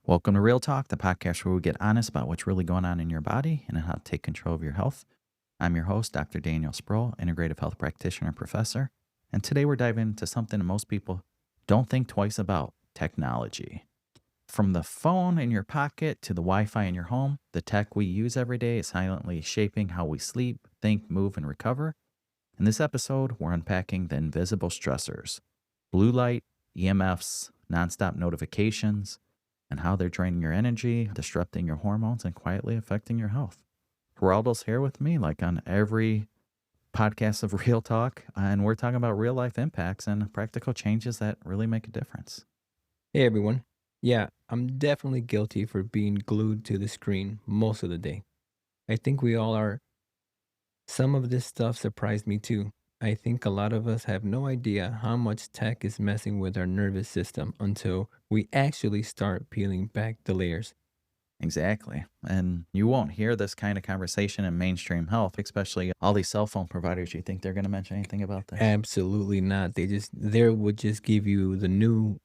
Welcome to Real Talk, the podcast where we get honest about what's really going on in your body and how to take control of your health. I'm your host, Dr. Daniel Sproul, integrative health practitioner and professor. And today we're diving into something that most people don't think twice about: technology. From the phone in your pocket to the Wi Fi in your home, the tech we use every day is silently shaping how we sleep, think, move, and recover. In this episode, we're unpacking the invisible stressors: blue light, EMFs, nonstop notifications, and how they're draining your energy, disrupting your hormones, and quietly affecting your health. Gerardo's here with me, like on every podcast of Real Talk, and we're talking about real life impacts and practical changes that really make a difference. Hey everyone. Yeah, I'm definitely guilty for being glued to the screen most of the day. I think we all are. Some of this stuff surprised me too. I think a lot of us have no idea how much tech is messing with our nervous system until we actually start peeling back the layers. Exactly. And you won't hear this kind of conversation in mainstream health, especially all these cell phone providers. You think they're going to mention anything about this? Absolutely not. They would just give you the new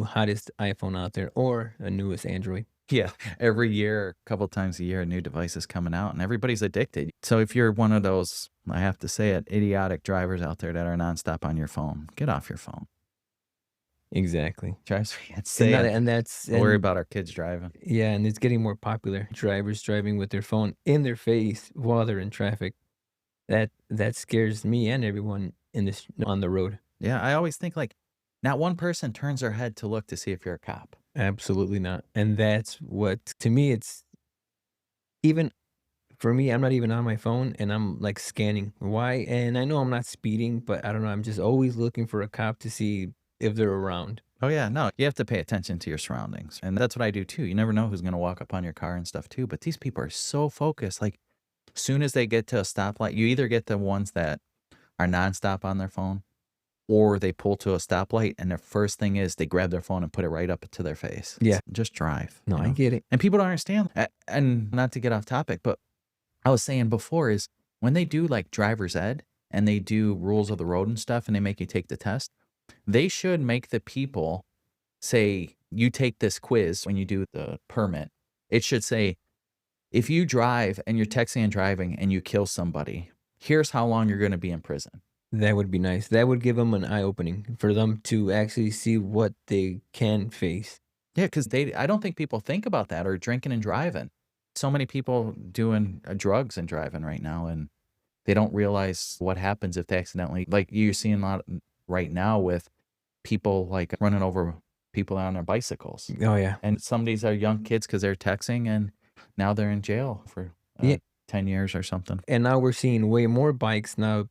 hottest iPhone out there or a newest Android. Yeah. Every year, a couple times a year, a new device is coming out and everybody's addicted. So if you're one of those, I have to say it, idiotic drivers out there that are nonstop on your phone, get off your phone. Exactly. Drives me And that insane. and that's I worry and about our kids driving. Yeah, and it's getting more popular. Drivers driving with their phone in their face while they're in traffic. That scares me and everyone in this on the road. Yeah, I always think like not one person turns their head to look to see if you're a cop. Absolutely not. And that's what to me it's even for me, I'm not even on my phone and I'm like scanning. Why? And I know I'm not speeding, but I don't know. I'm just always looking for a cop to see if they're around. Oh yeah, no, you have to pay attention to your surroundings. And that's what I do too. You never know who's going to walk up on your car and stuff too, but these people are so focused. Like soon as they get to a stoplight, you either get the ones that are nonstop on their phone or they pull to a stoplight and their first thing is they grab their phone and put it right up to their face. Yeah. Just drive, No, I get it. And people don't understand. And not to get off topic, but I was saying before is when they do like driver's ed and they do rules of the road and stuff and they make you take the test, they should make the people say, you take this quiz when you do the permit. It should say, if you drive and you're texting and driving and you kill somebody, here's how long you're going to be in prison. That would be nice. That would give them an eye opening for them to actually see what they can face. Yeah, because I don't think people think about that, or drinking and driving. So many people doing drugs and driving right now, and they don't realize what happens if they accidentally, like you're seeing a lot right now with people like running over people on their bicycles. Oh yeah. And some of these are young kids because they're texting and now they're in jail for Yeah. 10 years or something. And now we're seeing way more bikes now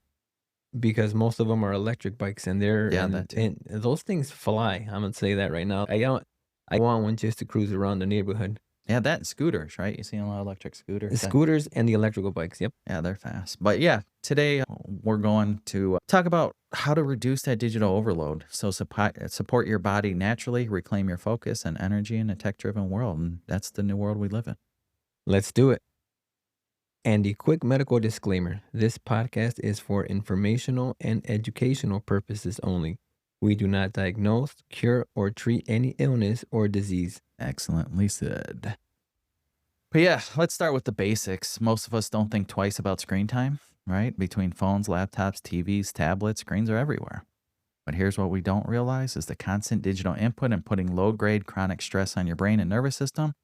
because most of them are electric bikes and Yeah, that too. and those things fly. I'm gonna say that right now. I want one just to cruise around the neighborhood. Yeah, that and scooters, right? You see a lot of electric scooters. Scooters and the electrical bikes. Yep. Yeah, they're fast. But yeah, today we're going to talk about how to reduce that digital overload. So support your body naturally, reclaim your focus and energy in a tech-driven world. And that's the new world we live in. Let's do it. And a quick medical disclaimer: this podcast is for informational and educational purposes only. We do not diagnose, cure, or treat any illness or disease. Excellently said. But yeah, let's start with the basics. Most of us don't think twice about screen time, right? Between phones, laptops, TVs, tablets, screens are everywhere. But here's what we don't realize is the constant digital input and putting low-grade chronic stress on your brain and nervous system.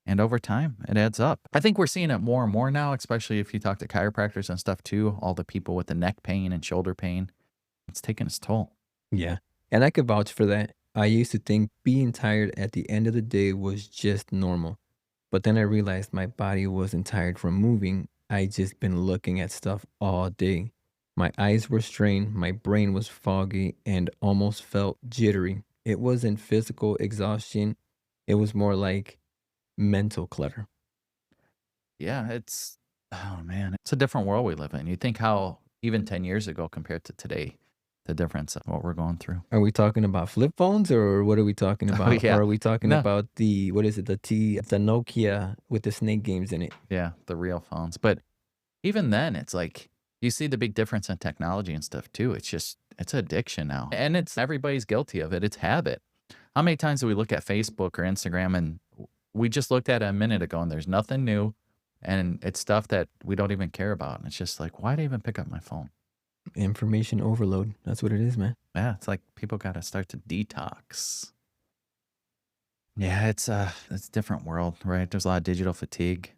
And over time, it adds up. I think we're seeing it more and more now, especially if you talk to chiropractors and stuff too. All the people with the neck pain and shoulder pain, it's taking its toll. Yeah. And I could vouch for that. I used to think being tired at the end of the day was just normal. But then I realized my body wasn't tired from moving. I just been looking at stuff all day. My eyes were strained, my brain was foggy and almost felt jittery. It wasn't physical exhaustion. It was more like mental clutter. Yeah, oh man, it's a different world we live in. You think how even 10 years ago compared to today, the difference of what we're going through. Are we talking about flip phones or what are we talking Oh, about? yeah. Or are we talking No. about what is it, the Nokia with the snake games in it? Yeah, the real phones. But even then, it's like you see the big difference in technology and stuff too. It's addiction now. And everybody's guilty of it. It's habit. How many times do we look at Facebook or Instagram and we just looked at it a minute ago and there's nothing new and it's stuff that we don't even care about. And it's just like, why'd I even pick up my phone? Information overload. That's what it is, man. Yeah, it's like people got to start to detox. Yeah, it's a different world, right? There's a lot of digital fatigue.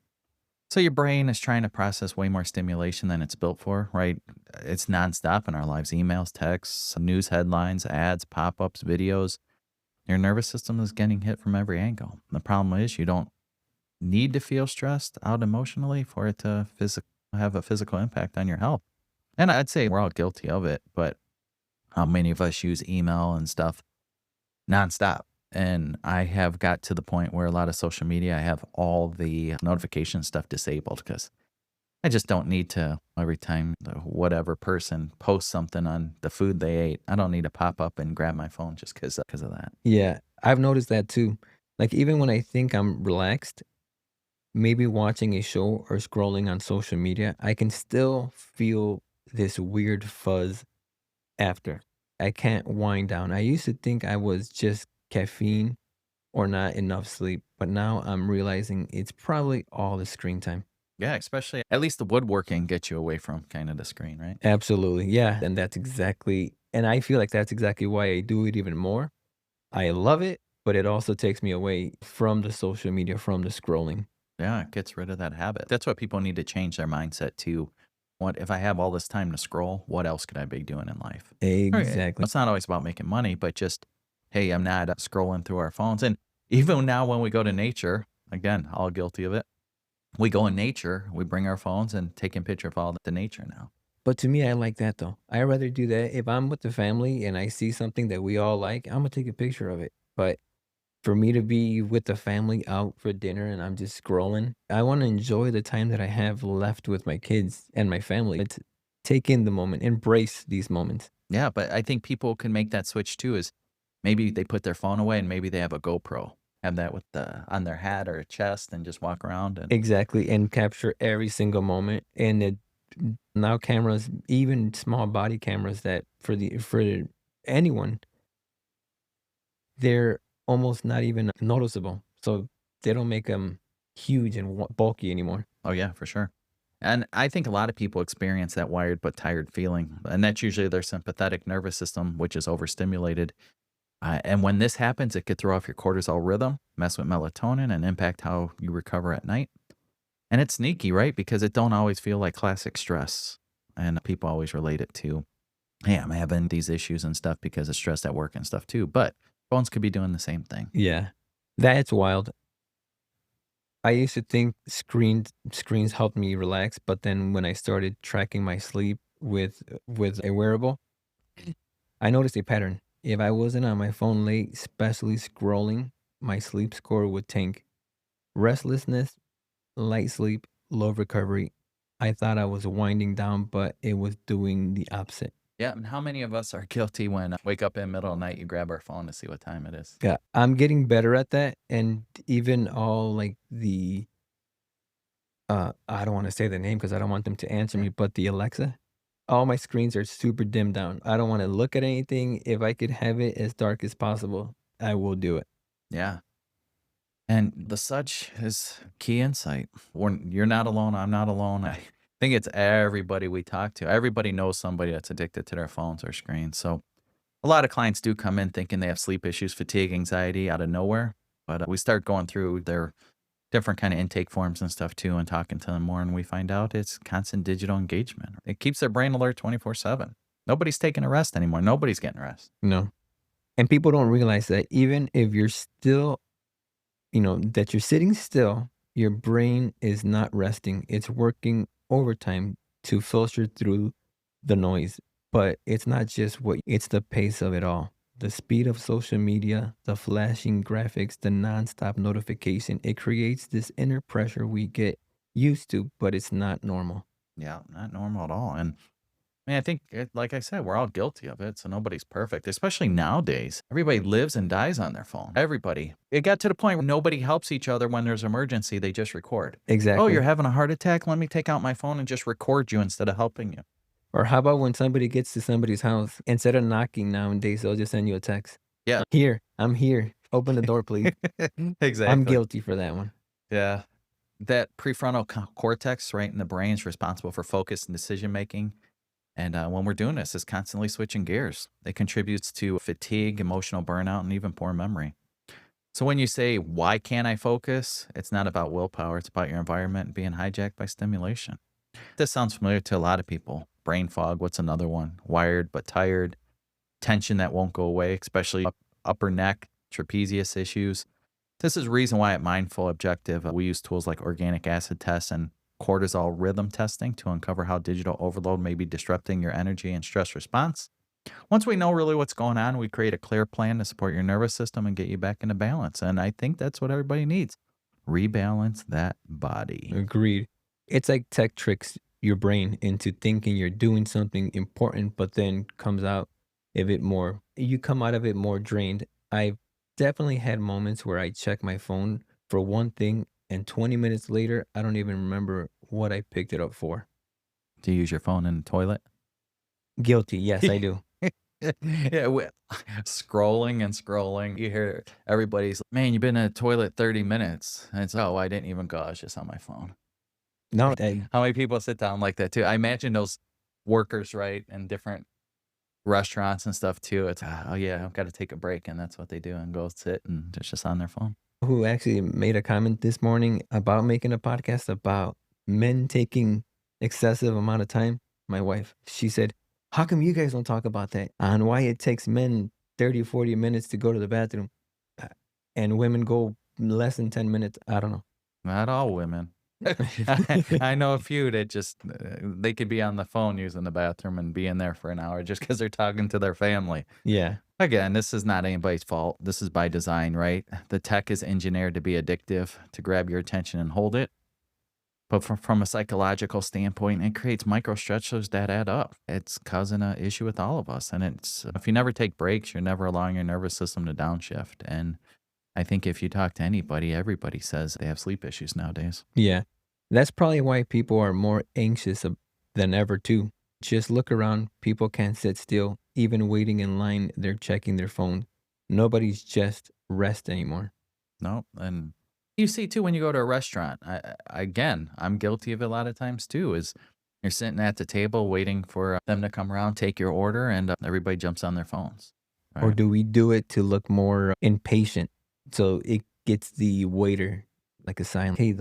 So your brain is trying to process way more stimulation than it's built for, right? It's nonstop in our lives: emails, texts, news headlines, ads, pop ups, videos. Your nervous system is getting hit from every angle. The problem is you don't need to feel stressed out emotionally for it to have a physical impact on your health. And I'd say we're all guilty of it, but how many of us use email and stuff nonstop? And I have got to the point where a lot of social media, I have all the notification stuff disabled because I just don't need to every time whatever person posts something on the food they ate. I don't need to pop up and grab my phone just because of that. Yeah, I've noticed that too. Like, even when I think I'm relaxed, maybe watching a show or scrolling on social media, I can still feel this weird fuzz after. I can't wind down. I used to think I was just caffeine or not enough sleep, but now I'm realizing it's probably all the screen time. Yeah, especially at least the woodworking gets you away from kind of the screen, right? Absolutely. Yeah. And that's exactly, and I feel like that's exactly why I do it even more. I love it, but it also takes me away from the social media, from the scrolling. Yeah, it gets rid of that habit. That's what people need to change their mindset to. What if I have all this time to scroll? What else could I be doing in life? Right. Exactly. It's not always about making money, but just, hey, I'm not scrolling through our phones. And even now, when we go to nature, again, all guilty of it. We go in nature, we bring our phones and taking picture of all the nature now. But to me, I like that though. I rather do that. If I'm with the family and I see something that we all like, I'm gonna take a picture of it. But for me to be with the family out for dinner and I'm just scrolling, I want to enjoy the time that I have left with my kids and my family. It's take in the moment, embrace these moments. Yeah, but I think people can make that switch too. Is maybe they put their phone away and maybe they have a GoPro, have that with the on their hat or chest, and just walk around and Exactly, and capture every single moment. And it, now cameras, even small body cameras that for anyone, they're almost not even noticeable. So they don't make them huge and bulky anymore. oh yeah, for sure. And I think a lot of people experience that wired but tired feeling, and that's usually their sympathetic nervous system, which is overstimulated. And when this happens, it could throw off your cortisol rhythm, mess with melatonin, and impact how you recover at night. And it's sneaky, right? Because it don't always feel like classic stress, and people always relate it to, hey, I'm having these issues and stuff because of stress at work and stuff too. But phones could be doing the same thing. Yeah, that's wild. I used to think screens helped me relax, but then when I started tracking my sleep with a wearable, I noticed a pattern. If I wasn't on my phone late, especially scrolling, my sleep score would tank. Restlessness, light sleep, low recovery. I thought I was winding down, but it was doing the opposite. Yeah, and how many of us are guilty when wake up in the middle of the night, you grab our phone to see what time it is? Yeah, I'm getting better at that, and even all like the I don't want to say the name because I don't want them to answer Yeah. me, but the Alexa, all my screens are super dimmed down. I don't want to look at anything. If I could have it as dark as possible, I will do it. Yeah. And the such is key insight. You're not alone. I'm not alone. I think it's everybody we talk to. Everybody knows somebody that's addicted to their phones or screens. So a lot of clients do come in thinking they have sleep issues, fatigue, anxiety out of nowhere. But we start going through their different kind of intake forms and stuff too and talking to them more. And we find out it's constant digital engagement. It keeps their brain alert 24/7. Nobody's taking a rest anymore. Nobody's getting rest. No. And people don't realize that even if you're still, that you're sitting still, your brain is not resting. It's working overtime to filter through the noise. But it's not just it's the pace of it all. The speed of social media, the flashing graphics, the nonstop notification, it creates this inner pressure we get used to, but it's not normal. Yeah, not normal at all. And I mean, I think, like I said, we're all guilty of it. So nobody's perfect, especially nowadays. Everybody lives and dies on their phone. Everybody. It got to the point where nobody helps each other when there's emergency. They just record. Oh, you're Exactly. having a heart attack? Let me take out my phone and just record you instead of helping you. Or how about when somebody gets to somebody's house, instead of knocking nowadays, they'll just send you a text. Yeah. Here, I'm here. Open the door, please. I'm Exactly. guilty for that one. Yeah. That prefrontal cortex, right in the brain, is responsible for focus and decision making. And when we're doing this, it's constantly switching gears. It contributes to fatigue, emotional burnout, and even poor memory. So when you say, why can't I focus? It's not about willpower. It's about your environment being hijacked by stimulation. This sounds familiar to a lot of people. Brain fog, what's another one? Wired but tired, tension that won't go away, especially upper neck, trapezius issues. This is reason why at Mindful Objective, we use tools like organic acid tests and cortisol rhythm testing to uncover how digital overload may be disrupting your energy and stress response. Once we know really what's going on, we create a clear plan to support your nervous system and get you back into balance. And I think that's what everybody needs. Rebalance that body. Agreed. It's like tech tricks your brain into thinking you're doing something important, but then comes out of it more. You come out of it more drained. I've definitely had moments where I check my phone for one thing, and 20 minutes later, I don't even remember what I picked it up for. Do you use your phone in the toilet? Guilty. Yes, I do. Yeah, scrolling and scrolling. You hear everybody's, man, you've been in the toilet 30 minutes. And it's, oh, I didn't even go. I was just on my phone. No, How many people sit down like that too? I imagine those workers, right, in different restaurants and stuff too. It's, oh yeah, I've got to take a break. And that's what they do and go sit and it's just on their phone. who actually made a comment this morning about making a podcast about men taking excessive amount of time. My wife, she said, how come you guys don't talk about that on why it takes men 30, 40 minutes to go to the bathroom uh, and women go less than 10 minutes? I don't know. Not all women. I know a few that just they could be on the phone using the bathroom and be in there for an hour just because they're talking to their family. Yeah. Again, this is not anybody's fault. This is by design, right? The tech is engineered to be addictive, to grab your attention and hold it. But from a psychological standpoint, it creates micro stressors that add up. It's causing an issue with all of us. And it's if you never take breaks, you're never allowing your nervous system to downshift. And I think if you talk to anybody, everybody says they have sleep issues nowadays. Yeah. That's probably why people are more anxious than ever, too. Just look around. People can't sit still. Even waiting in line, they're checking their phone. Nobody's just rest anymore. No, and you see too when you go to a restaurant. Again, I'm guilty of it a lot of times too. Is you're sitting at the table waiting for them to come around, take your order, and everybody jumps on their phones. Or Right? do we do it to look more impatient? So it gets the waiter like a sign. Hey,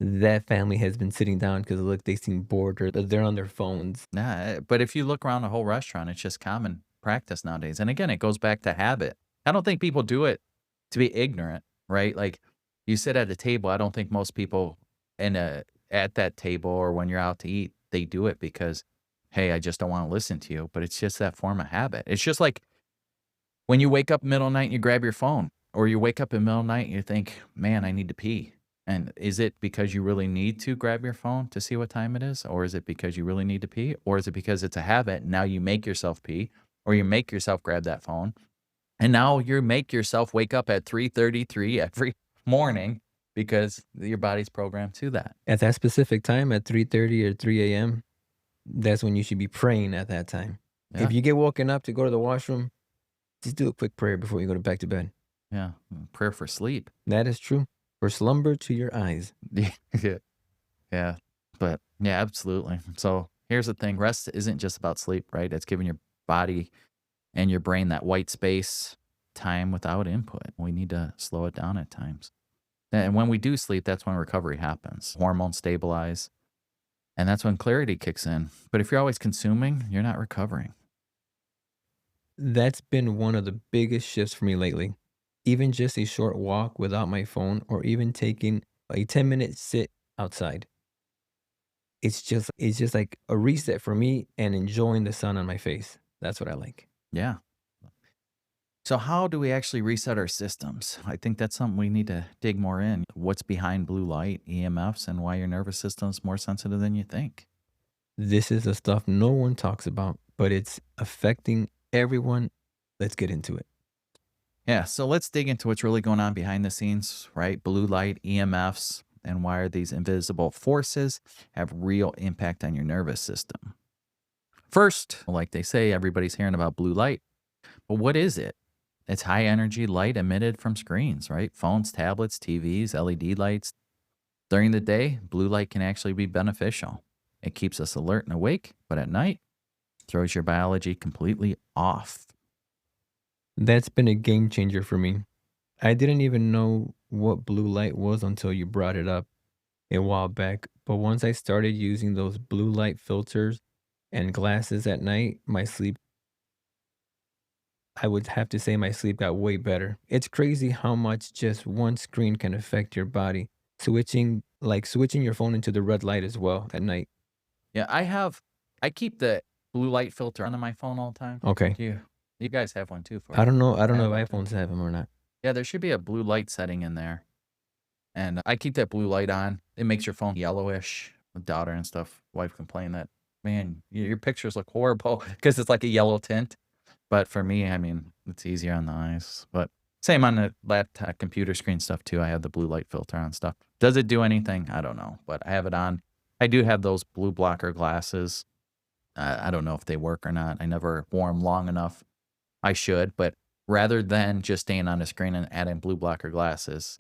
that family has been sitting down because look, they seem bored or they're on their phones. Nah, but if you look around the whole restaurant, it's just common practice nowadays. And again, it goes back to habit. I don't think people do it to be ignorant, right? Like you sit at a table. I don't think most people in a at that table or when you're out to eat, they do it because, hey, I just don't want to listen to you. But it's just that form of habit. It's just like when you wake up middle of the night and you grab your phone, or you wake up in the middle of the night and you think, man, I need to pee. And is it because you really need to grab your phone to see what time it is? Or is it because you really need to pee? Or is it because it's a habit? Now you make yourself pee or you make yourself grab that phone. And now you make yourself wake up at 3:33 every morning because your body's programmed to that. At that specific time at 3:30 or 3 a.m., that's when you should be praying at that time. Yeah. If you get woken up to go to the washroom, just do a quick prayer before you go back to bed. Yeah. Prayer for sleep. That is true. For slumber to your eyes. Yeah. Yeah. But yeah, absolutely. So here's the thing, rest isn't just about sleep, right? It's giving your body and your brain that white space time without input. We need to slow it down at times. And when we do sleep, that's when recovery happens. Hormones stabilize, and that's when clarity kicks in. But if you're always consuming, you're not recovering. That's been one of the biggest shifts for me lately. Even just a short walk without my phone or even taking a 10-minute sit outside. It's just like a reset for me and enjoying the sun on my face. That's what I like. Yeah. So how do we actually reset our systems? I think that's something we need to dig more in. What's behind blue light, EMFs, and why your nervous system is more sensitive than you think? This is the stuff no one talks about, but it's affecting everyone. Let's get into it. Yeah, so let's dig into what's really going on behind the scenes, right? Blue light, EMFs, and why are these invisible forces have real impact on your nervous system? First, like they say, everybody's hearing about blue light, but what is it? It's high energy light emitted from screens, right? Phones, tablets, TVs, LED lights. During the day, blue light can actually be beneficial. It keeps us alert and awake, but at night, throws your biology completely off. That's been a game changer for me. I didn't even know what blue light was until you brought it up a while back. But once I started using those blue light filters and glasses at night, I would have to say my sleep got way better. It's crazy how much just one screen can affect your body. Switching your phone into the red light as well at night. Yeah, I keep the blue light filter on my phone all the time. Okay. You guys have one too for I it. don't know. I I don't have know one if too. iPhones have them or not. Yeah, there should be a blue light setting in there. And I keep that blue light on. It makes your phone yellowish. My daughter and stuff, wife complained that, man, your pictures look horrible because it's like a yellow tint. But for me, I mean, it's easier on the eyes. But same on the laptop, computer screen stuff too. I have the blue light filter on stuff. Does it do anything? I don't know, but I have it on. I do have those blue blocker glasses. I don't know if they work or not. I never wore them long enough. I should, but rather than just staying on the screen and adding blue blocker glasses,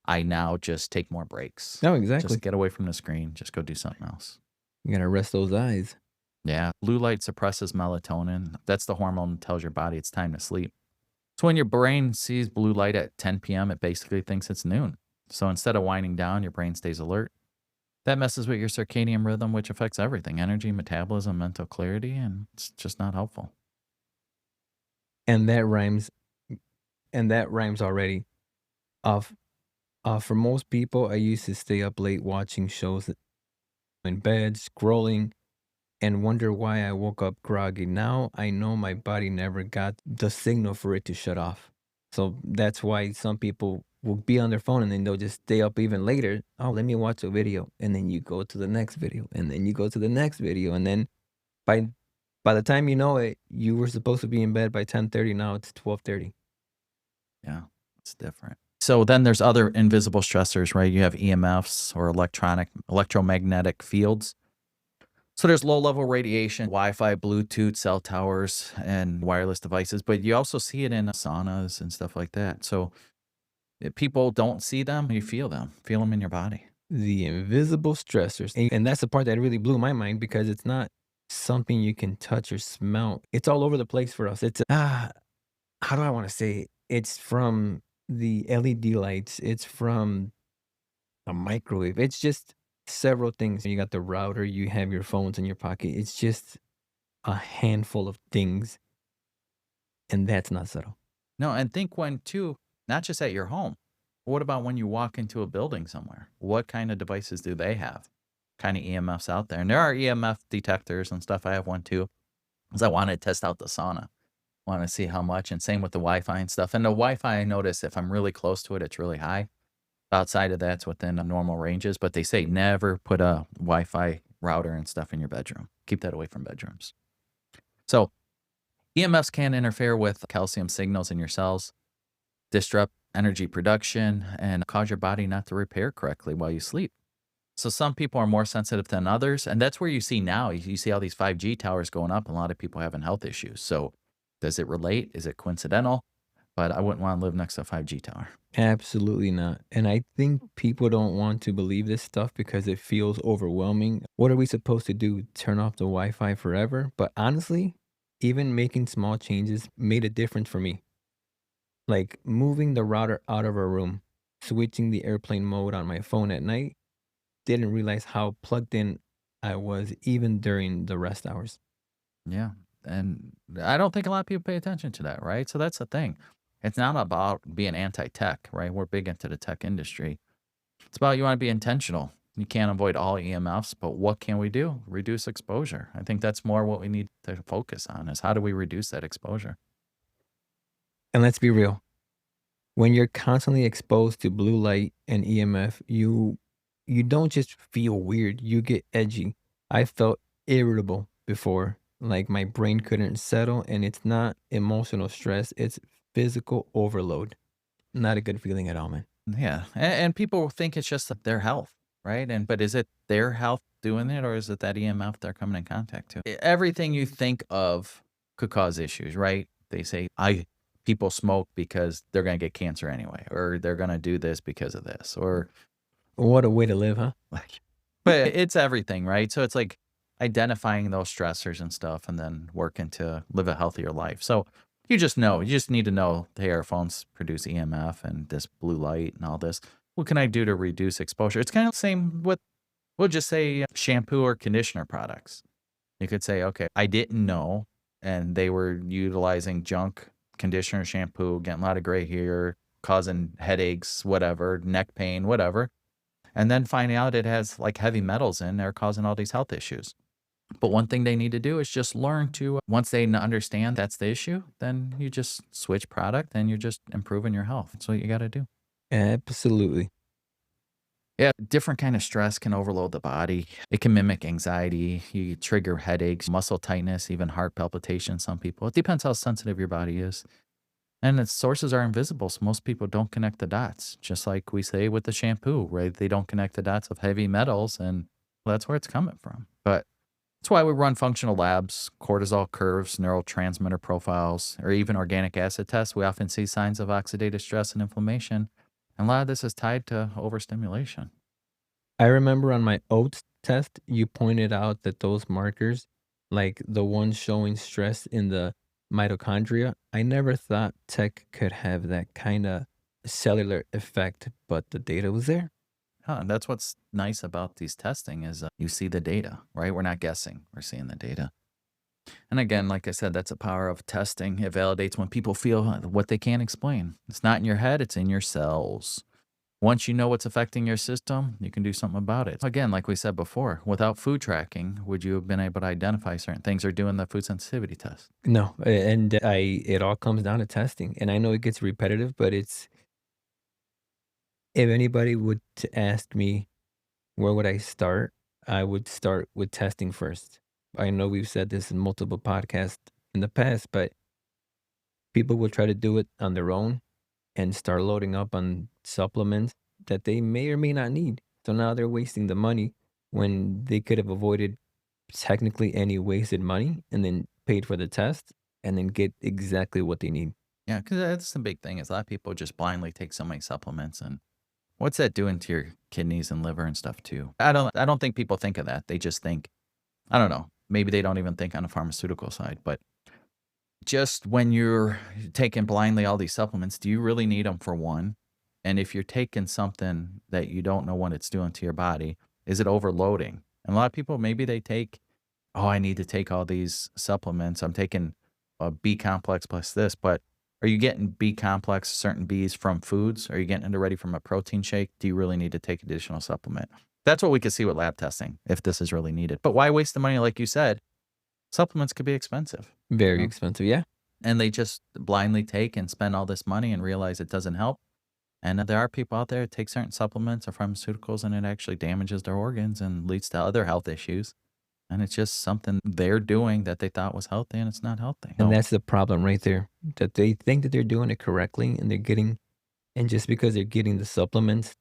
I now just take more breaks. No, Just exactly. get away from the screen. Just go do something else. You gotta rest those eyes. Yeah. Blue light suppresses melatonin. That's the hormone that tells your body it's time to sleep. So when your brain sees blue light at 10 p.m., it basically thinks it's noon. So instead of winding down, your brain stays alert. That messes with your circadian rhythm, which affects everything: energy, metabolism, mental clarity, and it's just not helpful. And that rhymes. And that rhymes already. Off. For most people, I used to stay up late watching shows in bed, scrolling, and wonder why I woke up groggy. Now I know my body never got the signal for it to shut off. So that's why some people will be on their phone and then they'll just stay up even later. Oh, let me watch a video. And then you go to the next video. And then you go to the next video. And then by by the time you know it, you were supposed to be in bed by 10:30. Now it's 12:30. Yeah, it's different. So then there's other invisible stressors, right? You have EMFs or electromagnetic fields. So there's low level radiation, Wi-Fi, Bluetooth, cell towers, and wireless devices, but you also see it in saunas and stuff like that. So if people don't see them, you feel them in your body. The invisible stressors. And that's the part that really blew my mind because it's not something you can touch or smell. It's all over the place for us. How do I want to say it? It's from the LED lights, it's from a microwave. It's just several things. You got the router, you have your phones in your pocket. It's just a handful of things, and that's not subtle. No, and think when too, not just at your home. What about when you walk into a building somewhere? What kind of devices do they have? Kind of EMFs out there. And there are EMF detectors and stuff. I have one too. Because I want to test out the sauna. Want to see how much. And same with the Wi-Fi and stuff. And the Wi-Fi, I notice if I'm really close to it, it's really high. Outside of that, it's within the normal ranges. But they say never put a Wi-Fi router and stuff in your bedroom. Keep that away from bedrooms. So EMFs can interfere with calcium signals in your cells, disrupt energy production, and cause your body not to repair correctly while you sleep. So some people are more sensitive than others, and that's where you see now. You see all these 5G towers going up, and a lot of people having health issues. So does it relate? Is it coincidental? But I wouldn't want to live next to a 5G tower. Absolutely not. And I think people don't want to believe this stuff because it feels overwhelming. What are we supposed to do? Turn off the Wi Fi forever? But honestly, even making small changes made a difference for me. Like moving the router out of our room, switching the airplane mode on my phone at night, didn't realize how plugged in I was even during the rest hours. Yeah. And I don't think a lot of people pay attention to that, right? So that's the thing. It's not about being anti tech, right? We're big into the tech industry. It's about you want to be intentional. You can't avoid all EMFs, but what can we do? Reduce exposure. I think that's more what we need to focus on is how do we reduce that exposure? And let's be real, when you're constantly exposed to blue light and EMF, you don't just feel weird, you get edgy. I felt irritable before, like my brain couldn't settle, and it's not emotional stress, it's physical overload. Not a good feeling at all, man. Yeah. And people think it's just their health, right? And but is it their health doing it or is it that EMF they're coming in contact to? Everything you think of could cause issues, right? They say people smoke because they're going to get cancer anyway, or they're going to do this because of this, or What a way to live, huh? like, but it's everything, right? So it's like identifying those stressors and stuff and then working to live a healthier life. So you just need to know, hey, our phones produce EMF and this blue light and all this. What can I do to reduce exposure? It's kind of the same with, we'll just say shampoo or conditioner products. You could say, okay, I didn't know, and they were utilizing junk conditioner, shampoo, getting a lot of gray hair, causing headaches, whatever, neck pain, whatever. And then finding out it has like heavy metals in there causing all these health issues. But one thing they need to do is just learn to, once they understand that's the issue, then you just switch product and you're just improving your health. That's what you got to do. Absolutely. Yeah, different kind of stress can overload the body. It can mimic anxiety. You trigger headaches, muscle tightness, even heart palpitations. Some people. It depends how sensitive your body is. And its sources are invisible, so most people don't connect the dots. Just like we say with the shampoo, right? They don't connect the dots of heavy metals, and that's where it's coming from. But that's why we run functional labs, cortisol curves, neurotransmitter profiles, or even organic acid tests. We often see signs of oxidative stress and inflammation. And a lot of this is tied to overstimulation. I remember on my oats test, you pointed out that those markers, like the ones showing stress in the mitochondria, I never thought tech could have that kind of cellular effect, but the data was there. Huh, and that's what's nice about these testing is you see the data, right? We're not guessing, we're seeing the data. And again, like I said, that's the power of testing. It validates when people feel what they can't explain. It's not in your head, it's in your cells. Once you know what's affecting your system, you can do something about it. Again, like we said before, without food tracking, would you have been able to identify certain things or doing the food sensitivity test? No, and it all comes down to testing. And I know it gets repetitive, but it's if anybody would to ask me where would I start, I would start with testing first. I know we've said this in multiple podcasts in the past, but people will try to do it on their own and start loading up on supplements that they may or may not need. So now they're wasting the money when they could have avoided technically any wasted money and then paid for the test and then get exactly what they need. Yeah, because that's the big thing is a lot of people just blindly take so many supplements and what's that doing to your kidneys and liver and stuff too? I don't think people think of that. They just think, I don't know, maybe they don't even think on the pharmaceutical side, but just when you're taking blindly all these supplements, do you really need them for one? And if you're taking something that you don't know what it's doing to your body, is it overloading? And a lot of people, maybe they take, oh, I need to take all these supplements. I'm taking a B complex plus this, but are you getting B complex, certain Bs from foods? Are you getting it already from a protein shake? Do you really need to take additional supplement? That's what we could see with lab testing if this is really needed. But why waste the money? Like you said, supplements could be expensive. You Very know? expensive. Yeah. And they just blindly take and spend all this money and realize it doesn't help. And there are people out there that take certain supplements or pharmaceuticals and it actually damages their organs and leads to other health issues. And it's just something they're doing that they thought was healthy and it's not healthy. And So, that's the problem right there that they think that they're doing it correctly and they're getting, and just because they're getting the supplements,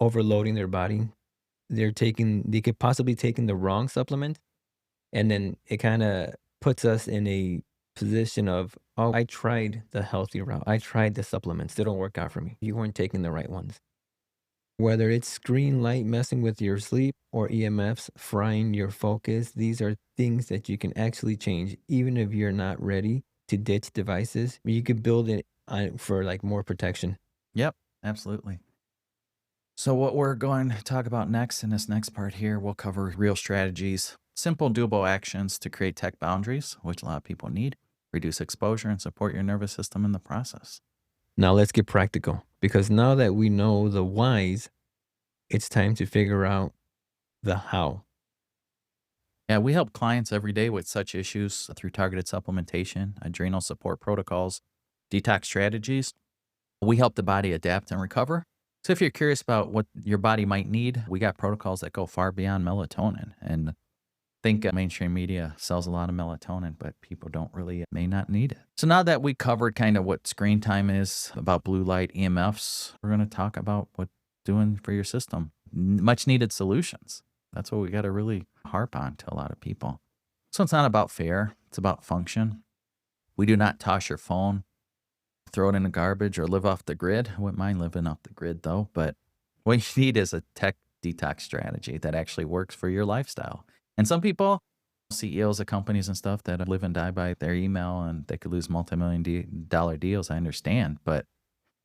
overloading their body, they could possibly taking the wrong supplement. And then it kind of puts us in a position of, oh, I tried the healthy route. I tried the supplements. They don't work out for me. You weren't taking the right ones. Whether it's screen light messing with your sleep or EMFs frying your focus, these are things that you can actually change. Even if you're not ready to ditch devices, you could build it for like more protection. yep, absolutely. So, what we're going to talk about next in this next part here, we'll cover real strategies, simple, doable actions to create tech boundaries, which a lot of people need, reduce exposure, and support your nervous system in the process. Now let's get practical because now that we know the whys, it's time to figure out the how. Yeah, we help clients every day with such issues through targeted supplementation, adrenal support protocols, detox strategies. We help the body adapt and recover. So if you're curious about what your body might need, we got protocols that go far beyond melatonin. And I think mainstream media sells a lot of melatonin, but people don't really may not need it. So now that we covered kind of what screen time is about blue light EMFs, we're going to talk about what doing for your system. Much needed solutions. That's what we got to really harp on to a lot of people. So it's not about fear, it's about function. We do not toss your phone throw it in the garbage or live off the grid. I wouldn't mind living off the grid though, but what you need is a tech detox strategy that actually works for your lifestyle. And some people, CEOs of companies and stuff that live and die by their email and they could lose multi-million dollar deals. I understand, but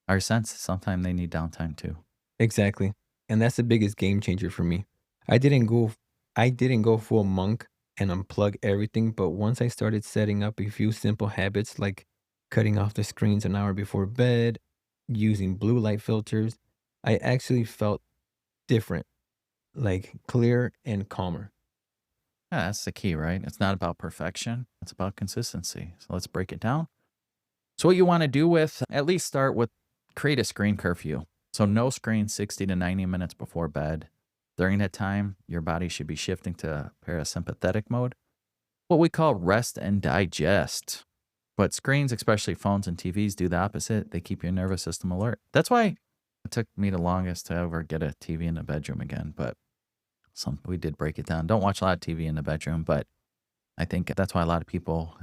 our sense sometimes they need downtime too. Exactly. And that's the biggest game changer for me. I didn't go I didn't go full monk and unplug everything, but once I started setting up a few simple habits like cutting off the screens an hour before bed, using blue light filters, I actually felt different, like clear and calmer. Yeah, that's the key, right? It's not about perfection. It's about consistency. So let's break it down. So what you want to do with, at least start with create a screen curfew. So no screen 60 to 90 minutes before bed. During that time, your body should be shifting to parasympathetic mode, what we call rest and digest. But screens, especially phones and TVs, do the opposite. They keep your nervous system alert. That's why it took me the longest to ever get a TV in the bedroom again. But we did break it down. Don't watch a lot of TV in the bedroom, but I think that's why a lot of people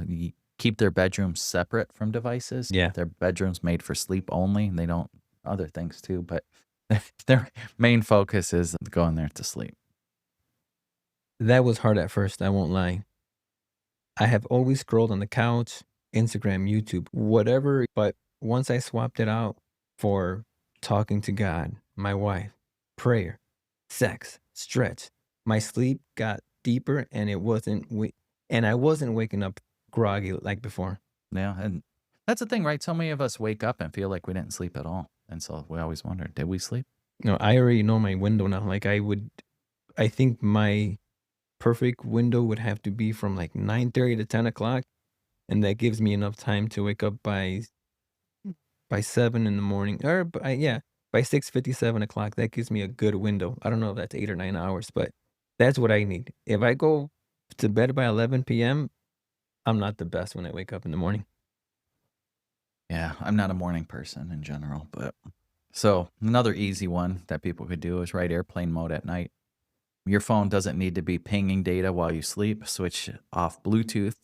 keep their bedrooms separate from devices. Yeah. Their bedrooms made for sleep only. And they don't other things too, but their main focus is going there to sleep. That was hard at first, I won't lie. I have always scrolled on the couch, Instagram, YouTube, whatever, but once I swapped it out for talking to God, my wife, prayer, sex, stretch, my sleep got deeper and I wasn't waking up groggy like before. Yeah, and that's the thing, right? So many of us wake up and feel like we didn't sleep at all, and so we always wonder, did we sleep? No, I already know my window now. I think my perfect window would have to be from like 9:30 to 10 o'clock, and that gives me enough time to wake up by 7 in the morning, or by 6:50, 7 o'clock. That gives me a good window. I don't know if that's 8 or 9 hours, but that's what I need. If I go to bed by 11 PM, I'm not the best when I wake up in the morning. Yeah, I'm not a morning person in general, but so another easy one that people could do is write airplane mode at night. Your phone doesn't need to be pinging data while you sleep. Switch off Bluetooth.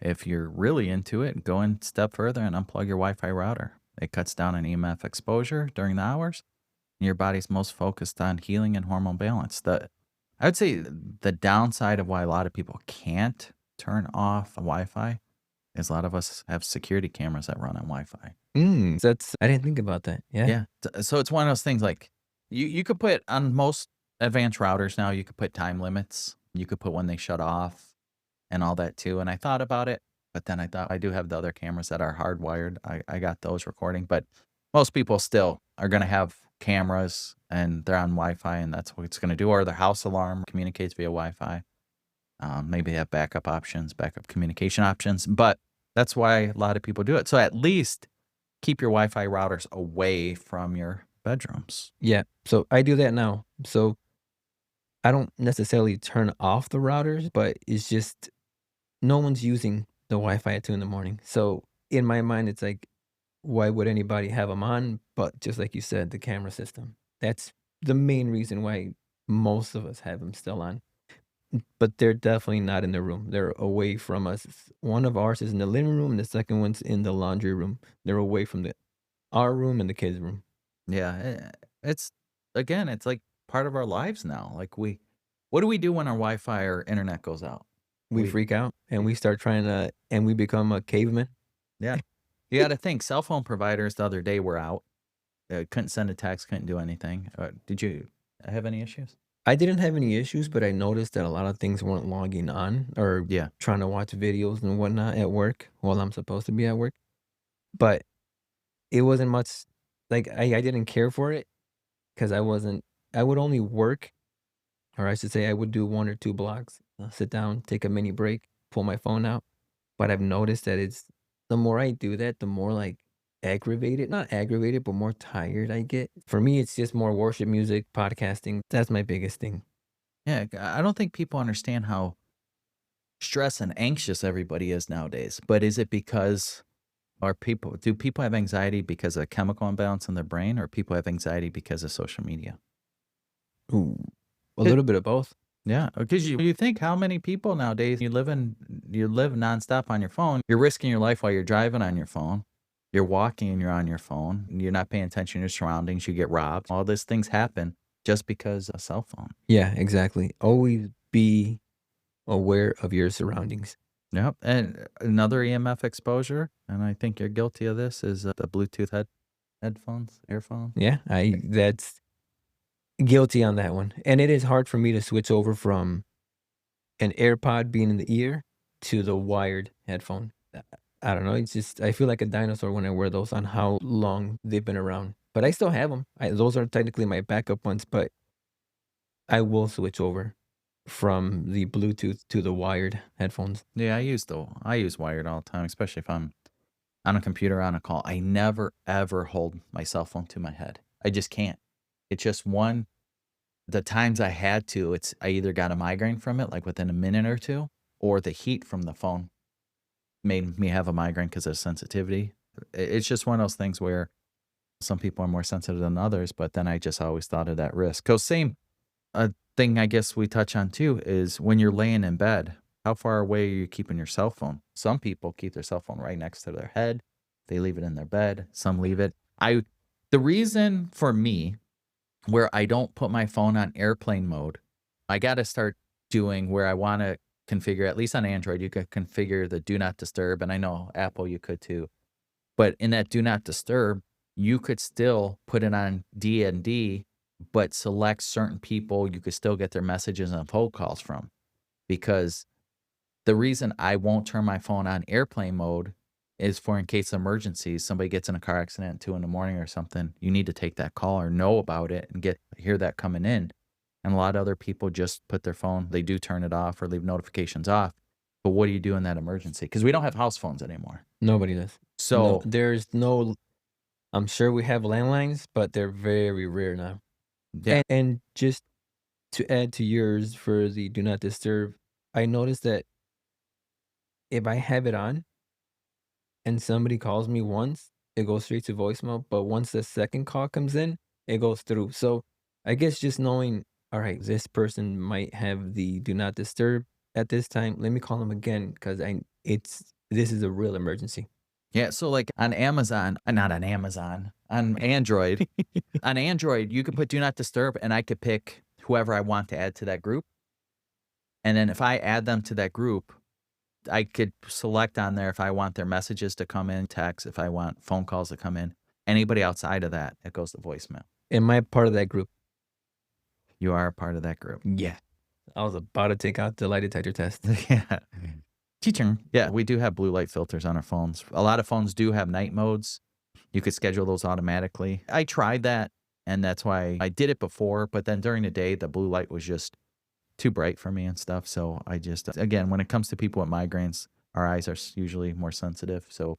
If you're really into it, go one step further and unplug your Wi Fi router. It cuts down on EMF exposure during the hours. And your body's most focused on healing and hormone balance. I would say the downside of why a lot of people can't turn off Wi Fi is a lot of us have security cameras that run on Wi Fi. That's I didn't think about that. Yeah. Yeah. So it's one of those things like you could put on most advanced routers now, you could put time limits. You could put when they shut off and all that too. And I thought about it, but then I thought I do have the other cameras that are hardwired. I got those recording, but most people still are going to have cameras and they're on Wi-Fi and that's what it's going to do. Or their house alarm communicates via Wi-Fi. Maybe they have backup options, backup communication options, but that's why a lot of people do it. So at least keep your Wi-Fi routers away from your bedrooms. Yeah. So I do that now. So I don't necessarily turn off the routers, but it's just no one's using the Wi-Fi at 2 in the morning. So in my mind, it's like, why would anybody have them on? But just like you said, the camera system. That's the main reason why most of us have them still on. But they're definitely not in the room. They're away from us. One of ours is in the living room, and the second one's in the laundry room. They're away from our room and the kids' room. Yeah, it's again, it's like part of our lives now. Like what do we do when our Wi-Fi or internet goes out? We We, freak out and we we start trying to, and we become a caveman. yeah, you got to think. Cell phone providers the other day were out. Couldn't send a text, couldn't do anything. Did you have any issues? I didn't have any issues, but I noticed that a lot of things weren't logging on or Yeah, trying to watch videos and whatnot at work while I'm supposed to be at work. But it wasn't much like I didn't care for it because I would only work, or I should say, I would do 1 or 2 blocks, sit down, take a mini break, pull my phone out. But I've noticed that the more I do that, the more like not aggravated, but more tired I get. For me, it's just more worship music, podcasting. That's my biggest thing. yeah. I don't think people understand how stressed and anxious everybody is nowadays. But is it because do people have anxiety because of chemical imbalance in their brain, or people have anxiety because of social media? Ooh, a little bit of both. Yeah, because you think how many people nowadays you live nonstop on your phone. You're risking your life while you're driving on your phone. You're walking and you're on your phone, and you're not paying attention to your surroundings, you get robbed. All these things happen just because of a cell phone. Yeah, exactly. Always be aware of your surroundings. Yep, and another EMF exposure, and I think you're guilty of this, is, the Bluetooth headphones, earphones. Yeah, I that's guilty on that one. And it is hard for me to switch over from an AirPod being in the ear to the wired headphone. I don't know, it's just I feel like a dinosaur when I wear those on how long they've been around. But I still have them. Those are technically my backup ones, but I will switch over from the Bluetooth to the wired headphones. Yeah, I use wired all the time, especially if I'm on a computer on a call. I never ever hold my cell phone to my head. I just can't. It's just one the times I had to, I either got a migraine from it, like within a minute or two, or the heat from the phone made me have a migraine because of sensitivity. It's just one of those things where some people are more sensitive than others, but then I just always thought of that risk. Cause same thing I guess we touch on too is when you're laying in bed, how far away are you keeping your cell phone? Some people keep their cell phone right next to their head. They leave it in their bed. Some leave it. The reason for me where I don't put my phone on airplane mode, I got to start doing where I want to configure, at least on Android, you could configure the do not disturb. And I know Apple, you could too. But in that do not disturb, you could still put it on D and D, but select certain people you could still get their messages and phone calls from. Because the reason I won't turn my phone on airplane mode is for in case of emergencies, somebody gets in a car accident at 2 in the morning or something, you need to take that call or know about it and hear that coming in. And a lot of other people just put their phone, they do turn it off or leave notifications off. But what do you do in that emergency? Because we don't have house phones anymore. Nobody does. No, So there's no I'm sure we have landlines, but they're very rare now. yeah, And just to add to yours for the do not disturb, I noticed that if I have it on and somebody calls me once, it goes straight to voicemail, but once the second call comes in, it goes through. So, I guess just knowing, all right, this person might have the do not disturb at this time. Let me call them again because I it's this is a real emergency. yeah. So like on Amazon, not on Amazon, on Android, you could put do not disturb and I could pick whoever I want to add to that group. And then if I add them to that group, I could select on there if I want their messages to come in, text, if I want phone calls to come in. Anybody outside of that, it goes to voicemail. Am I part of that group? You are a part of that group. Yeah. I was about to take out the lie detector test. Yeah. Teaching. Yeah, we do have blue light filters on our phones. A lot of phones do have night modes. You could schedule those automatically. I tried that, and that's why I did it before, but then during the day, the blue light was just too bright for me and stuff. So I just, again, when it comes to people with migraines, our eyes are usually more sensitive. So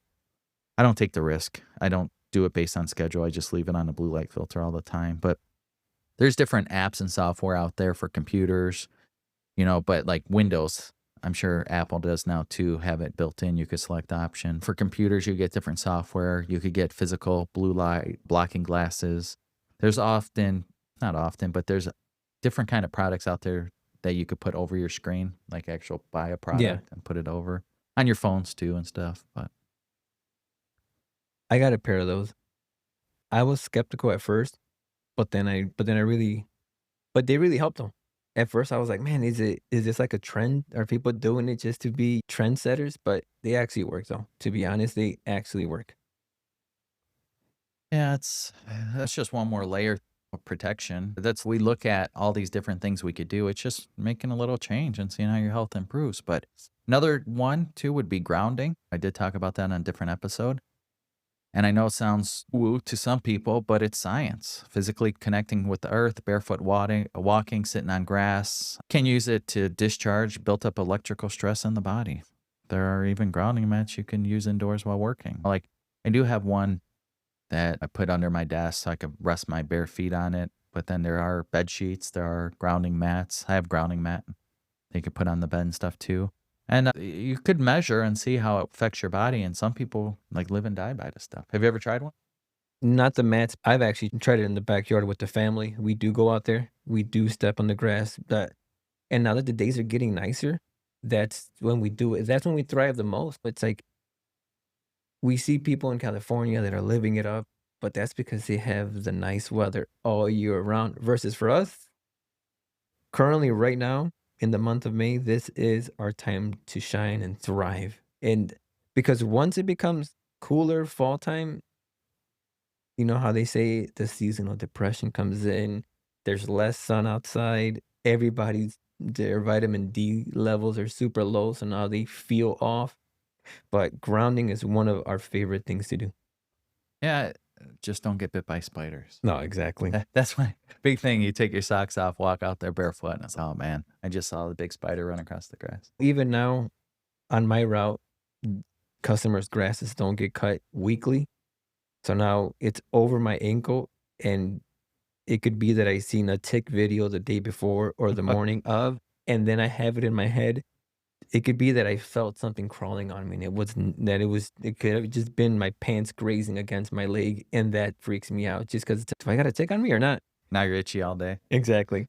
I don't take the risk. I don't do it based on schedule. I just leave it on a blue light filter all the time. But there's different apps and software out there for computers, but like Windows, I'm sure Apple does now too, have it built in. You could select the option. For computers, you get different software. You could get physical blue light blocking glasses. There's not often, but there's different kind of products out there that you could put over your screen, like actual buy a Yeah. product and put it over on your phones too and stuff. But I got a pair of those. I was skeptical at first, but then I really but they really helped them. At first, I was like, "Man, is this like a trend? Are people doing it just to be trendsetters?" But they actually work though. To be honest, they actually work. yeah, that's just one more layer of protection. We look at all these different things we could do. It's just making a little change and seeing how your health improves. But another one too would be grounding. I did talk about that on a different episode. And I know it sounds woo to some people, but it's science. Physically connecting with the earth, barefoot walking, sitting on grass. Can use it to discharge built up electrical stress in the body. There are even grounding mats you can use indoors while working. Like I do have one that I put under my desk so I could rest my bare feet on it. But then there are bed sheets, there are grounding mats. I have grounding mat that you could put on the bed and stuff too. And you could measure and see how it affects your body. And some people like live and die by this stuff. Have you ever tried one? Not the mats. I've actually tried it in the backyard with the family. We do go out there. We do step on the grass. And now that the days are getting nicer, that's when we do it. That's when we thrive the most. It's like We see people in California that are living it up, but that's because they have the nice weather all year round versus for us, currently right now in the month of May, this is our time to shine and thrive. And because once it becomes cooler fall time, you know how they say the seasonal depression comes in, there's less sun outside, everybody's their vitamin D levels are super low, so now they feel off. But grounding is one of our favorite things to do. Yeah, just don't get bit by spiders. No, exactly. That's my big thing. You take your socks off, walk out there barefoot, and it's, oh man, I just saw the big spider run across the grass. Even now on my route, customers' grasses don't get cut weekly. So now it's over my ankle, and it could be that I seen a tick video the day before or the morning of, and then I have it in my head. It could be that I felt something crawling on me, and it wasn't that it could have just been my pants grazing against my leg, and that freaks me out just because do I got a tick on me or not? Now you're itchy all day. Exactly.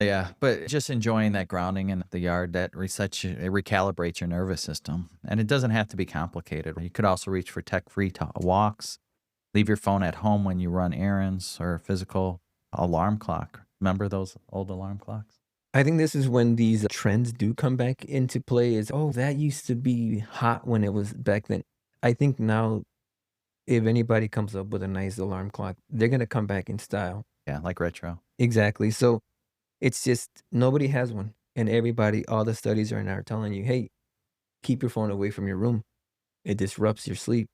Yeah, but just enjoying that grounding in the yard that resets you, it recalibrates your nervous system. And it doesn't have to be complicated. You could also reach for tech-free walks, leave your phone at home when you run errands or a physical alarm clock. Remember those old alarm clocks? I think this is when these trends do come back into play is, "Oh, that used to be hot when it was back then." I think now if anybody comes up with a nice alarm clock, they're gonna come back in style. Yeah, like retro. Exactly. So, it's just nobody has one, and everybody all the studies are now telling you, "Hey, keep your phone away from your room. It disrupts your sleep."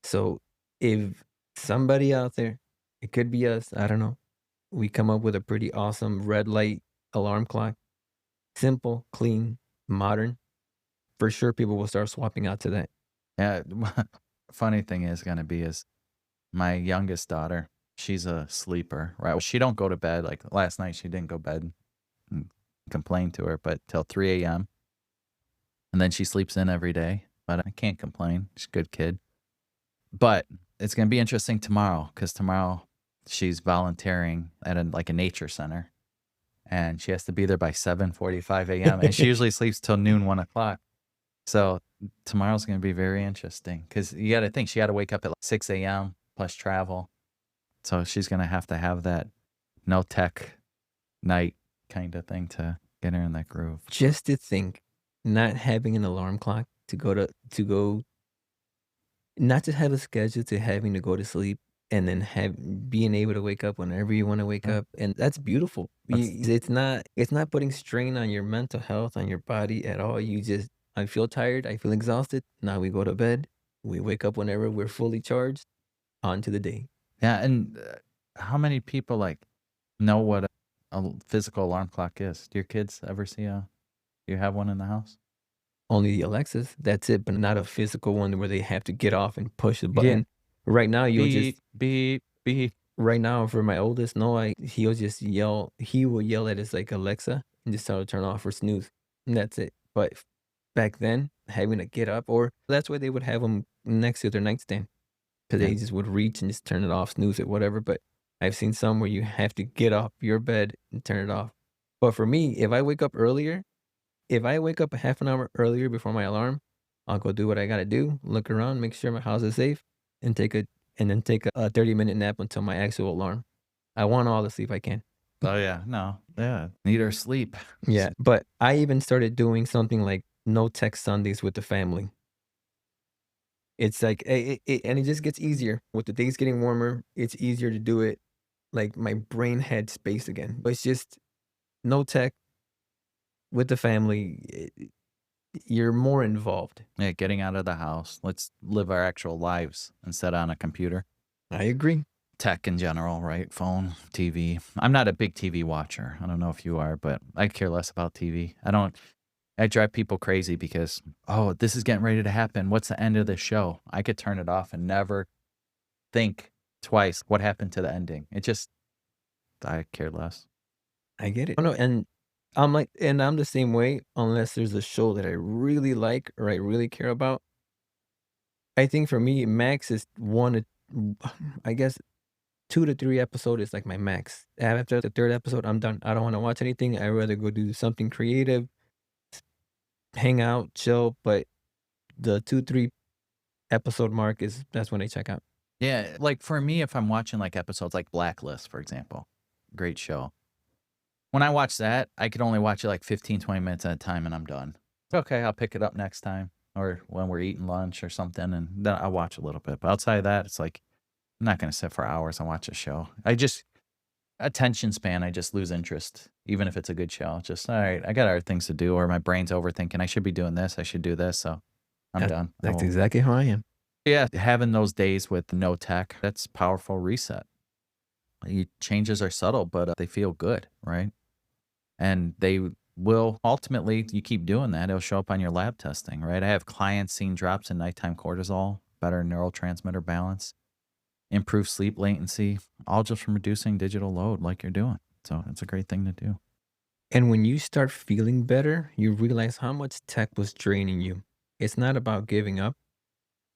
So, if somebody out there, it could be us, I don't know, we come up with a pretty awesome red light alarm clock, simple, clean, modern, for sure people will start swapping out to that. Yeah, funny thing is gonna be is my youngest daughter, she's a sleeper, right? Well, she don't go to bed. Like last night, she didn't go to bed and complain to her, but till 3 a.m. And then she sleeps in every day. But I can't complain. She's a good kid. But it's gonna be interesting tomorrow because tomorrow she's volunteering at like a nature center, and she has to be there by 7:45 a.m. And she usually sleeps till noon, 1 o'clock. So tomorrow's gonna be very interesting because you got to think she got to wake up at like 6 a.m. plus travel. So she's gonna have to have that no tech night kind of thing to get her in that groove. Just to think, not having an alarm clock to go not to have a schedule to having to go to sleep and then have being able to wake up whenever you wanna wake Yeah, up, and that's beautiful. that's It's not putting strain on your mental health, on your body at all. You just, "I feel tired, I feel exhausted." Now we go to bed, we wake up whenever we're fully charged, on to the day. yeah. And how many people like know what a physical alarm clock is? Do your kids ever see a? You have one in the house? Only the Alexas, that's it, but not a physical one where they have to get off and push the Yeah. button. Right now, you'll just Beep beep beep. right now for my oldest, no, he'll just yell he will yell at his, like, Alexa and just tell her to turn off or snooze, and that's it. But back then, having to get up or that's why they would have them next to their nightstand, 'cause Yeah. they just would reach and just turn it off, snooze it, whatever, but I've seen some where you have to get off your bed and turn it off. But for me, if I wake up a half an hour earlier before my alarm, I'll go do what I gotta do, look around, make sure my house is safe, and take a 30-minute nap until my actual alarm. I want all the sleep I can. Oh yeah. No. Yeah. Need our sleep. Yeah, but I even started doing something like no text Sundays with the family. It's like and it just gets easier. With the days getting warmer, it's easier to do it. Like my brain had space again. But it's just no tech with the family. You're more involved. Yeah. Getting out of the house. Let's live our actual lives instead on a computer. I agree. Tech in general, right? Phone, TV. I'm not a big TV watcher. I don't know if you are, but I care less about TV. I drive people crazy because, oh, this is getting ready to happen. What's the end of the show? I could turn it off and never think twice what happened to the ending. I care less. I get it. Oh, no, and I'm the same way unless there's a show that I really like or I really care about. I think for me, max is 1 to I guess 2 to 3 episode is like my max. After the 3rd episode, I'm done. I don't wanna watch anything. I'd rather go do something creative, hang out, chill, but the 2, 3 episode mark is that's when I check out. Yeah, like for me, if I'm watching like episodes like Blacklist, for example, great show. When I watch that, I could only watch it like 15, 20 minutes at a time and I'm done. Okay, I'll pick it up next time or when we're eating lunch or something and then I'll watch a little bit. But outside of that, it's like I'm not going to sit for hours and watch a show. Attention span, I just lose interest, even if it's a good show. Just, all right, I got other things to do, or my brain's overthinking. I should be doing this. I should do this. So I'm That done. I that's won't. exactly how I am. Yeah, having those days with no tech, that's powerful reset. Changes are subtle, but they feel good, right? And they will ultimately, you keep doing that, it'll show up on your lab testing, right? I have clients seeing drops in nighttime cortisol, better neurotransmitter balance, improved sleep latency, all just from reducing digital load like you're doing. So it's a great thing to do. And when you start feeling better, you realize how much tech was draining you. It's not about giving up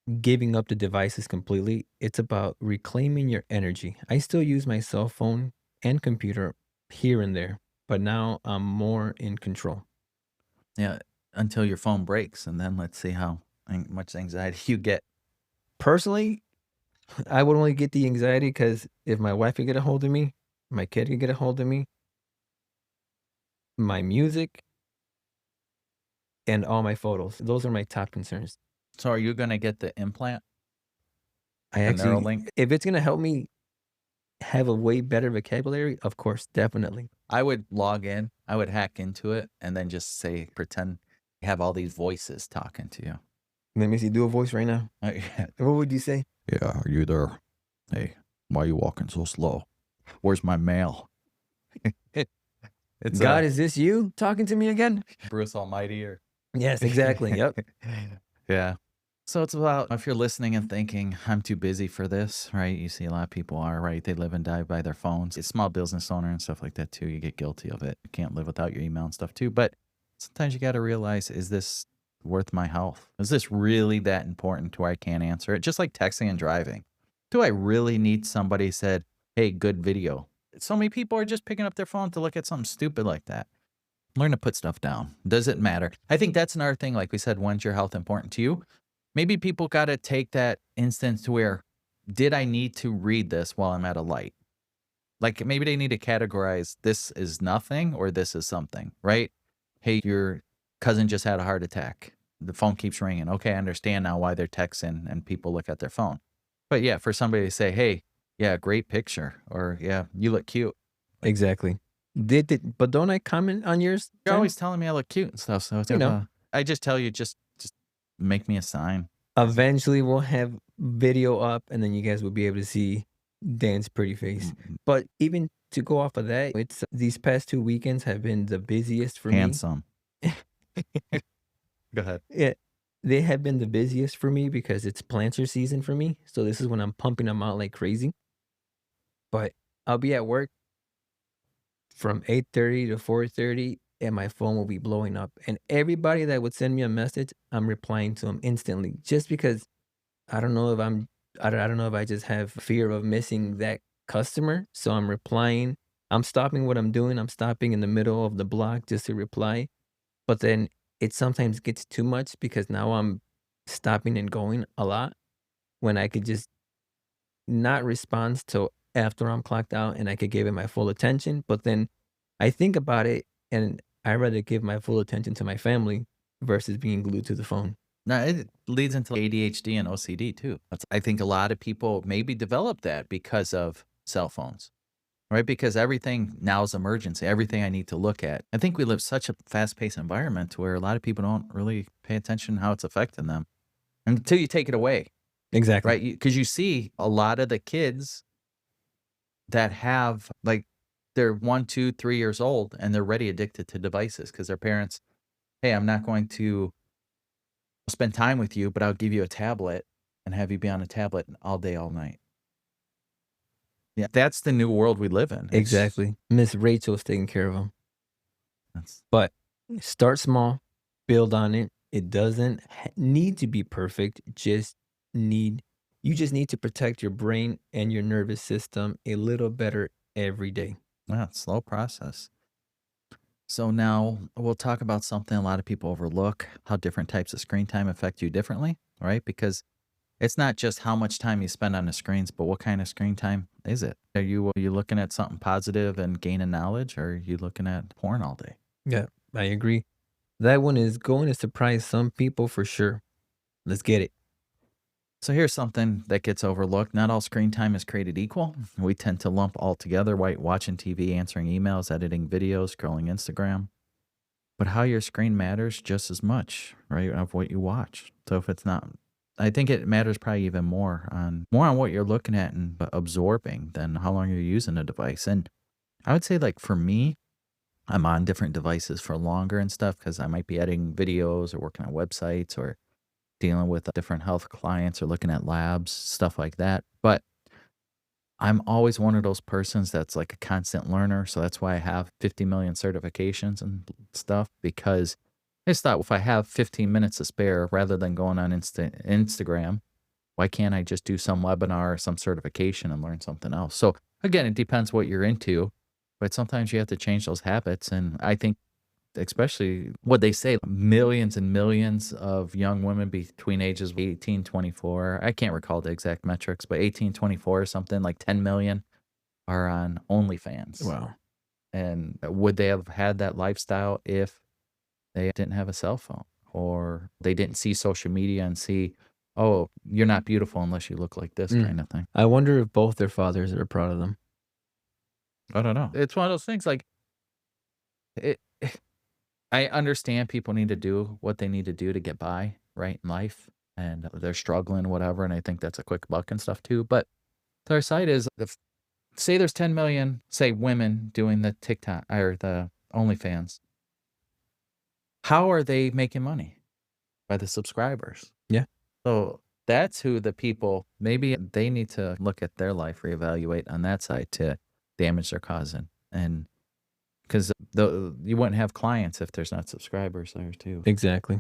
the devices completely. It's about reclaiming your energy. I still use my cell phone and computer here and there, but now I'm more in control. Yeah, until your phone breaks, and then let's see how much anxiety you get. Personally, I would only get the anxiety because if my wife could get a hold of me, my kid could get a hold of me, my music, and all my photos. Those are my top concerns. So are you gonna get the implant, I the actually, Neuralink? if it's gonna help me have a way better vocabulary, of course, definitely. I would log in, I would hack into it, and then just say pretend you have all these voices talking to you. Let me see, do a voice right now. Yeah, What would you say? are you there? Hey, why are you walking so slow? Where's my mail? It's God, a is this you talking to me again? Bruce Almighty or Yes, exactly. Yep. yeah. So it's about if you're listening and thinking, I'm too busy for this, right? You see a lot of people are, right? They live and die by their phones. It's small business owner and stuff like that too. You get guilty of it. You can't live without your email and stuff too. But sometimes you got to realize, is this worth my health? Is this really that important to where I can't answer it? Just like texting and driving. Do I really need somebody said, hey, good video? So many people are just picking up their phone to look at something stupid like that. Learn to put stuff down. Does it matter? I think that's another thing. Like we said, when's your health important to you? Maybe people got to take that instance to where, did I need to read this while I'm at a light? Like maybe they need to categorize this is nothing or this is something, right? Hey, your cousin just had a heart attack. The phone keeps ringing. Okay, I understand now why they're texting and people look at their phone. But yeah, for somebody to say, hey, yeah, great picture, or yeah, you look cute. Like, Exactly. But don't I comment on yours you're then? always telling me I look cute and stuff. So it's You know, I just tell you, just make me a sign. eventually we'll have video up and then you guys will be able to see Dan's pretty face. But even to go off of that, it's these past 2 weekends have been the busiest for me. Handsome. Go ahead. Yeah, they have been the busiest for me because it's planter season for me. So this is when I'm pumping them out like crazy. But I'll be at work from 8:30 to 4:30 and my phone will be blowing up. And everybody that would send me a message, I'm replying to them instantly just because I don't know if I don't know if I just have fear of missing that customer. So I'm replying. I'm stopping what I'm doing. I'm stopping in the middle of the block just to reply. But then it sometimes gets too much because now I'm stopping and going a lot when I could just not respond till after I'm clocked out and I could give it my full attention. But then I think about it and I rather give my full attention to my family versus being glued to the phone. Now it leads into ADHD and OCD too. I think a lot of people maybe develop that because of cell phones, right? Because everything now is emergency. Everything I need to look at. I think we live such a fast-paced environment where a lot of people don't really pay attention how it's affecting them until you take it away, Exactly. right? Because you see a lot of the kids that have like they're 1, 2, 3 years old and they're already addicted to devices because their parents, hey, I'm not going to spend time with you, but I'll give you a tablet and have you be on a tablet all day, all night. Yeah, that's the new world we live in. Exactly. Miss Rachel's taking care of them. That's But start small, build on it. It doesn't need to be perfect. Need you just need to protect your brain and your nervous system a little better every day. yeah, slow process. So now we'll talk about something a lot of people overlook, how different types of screen time affect you differently, right? Because It's not just how much time you spend on the screens, but what kind of screen time is it? Are you looking at something positive and gaining knowledge, or are you looking at porn all day? Yeah, I agree. That one is going to surprise some people for sure. Let's get it. So here's something that gets overlooked. Not all screen time is created equal. We tend to lump all together while watching TV, answering emails, editing videos, scrolling Instagram. But how your screen matters just as much, right, of what you watch. So if it's not, I think it matters probably even more on what you're looking at and absorbing than how long you're using a device. And I would say, like, for me, I'm on different devices for longer and stuff because I might be editing videos or working on websites or dealing with different health clients or looking at labs, stuff like that. But I'm always one of those persons that's like a constant learner. So that's why I have 50 million certifications and stuff, because I just thought, if I have 15 minutes to spare rather than going on Instagram, why can't I just do some webinar or some certification and learn something else? So again, it depends what you're into, but sometimes you have to change those habits. And I think, especially what they say, millions and millions of young women between ages of 18, 24. I can't recall the exact metrics, but 18, 24 or something, like 10 million are on OnlyFans. Wow. And would they have had that lifestyle if they didn't have a cell phone, or they didn't see social media and see, oh, you're not beautiful unless you look like this Mm. kind of thing? I wonder if both their fathers are proud of them. I don't know. It's one of those things, like, it, I understand people need to do what they need to do to get by, right, in life, and they're struggling, whatever, and I think that's a quick buck and stuff too. But the other side is, if say there's 10 million, say, women doing the TikTok or the OnlyFans, how are they making money? By the subscribers. Yeah, So that's who the people, maybe they need to look at their life, reevaluate on that side to damage they're causing. And because you wouldn't have clients if there's not subscribers there too. exactly.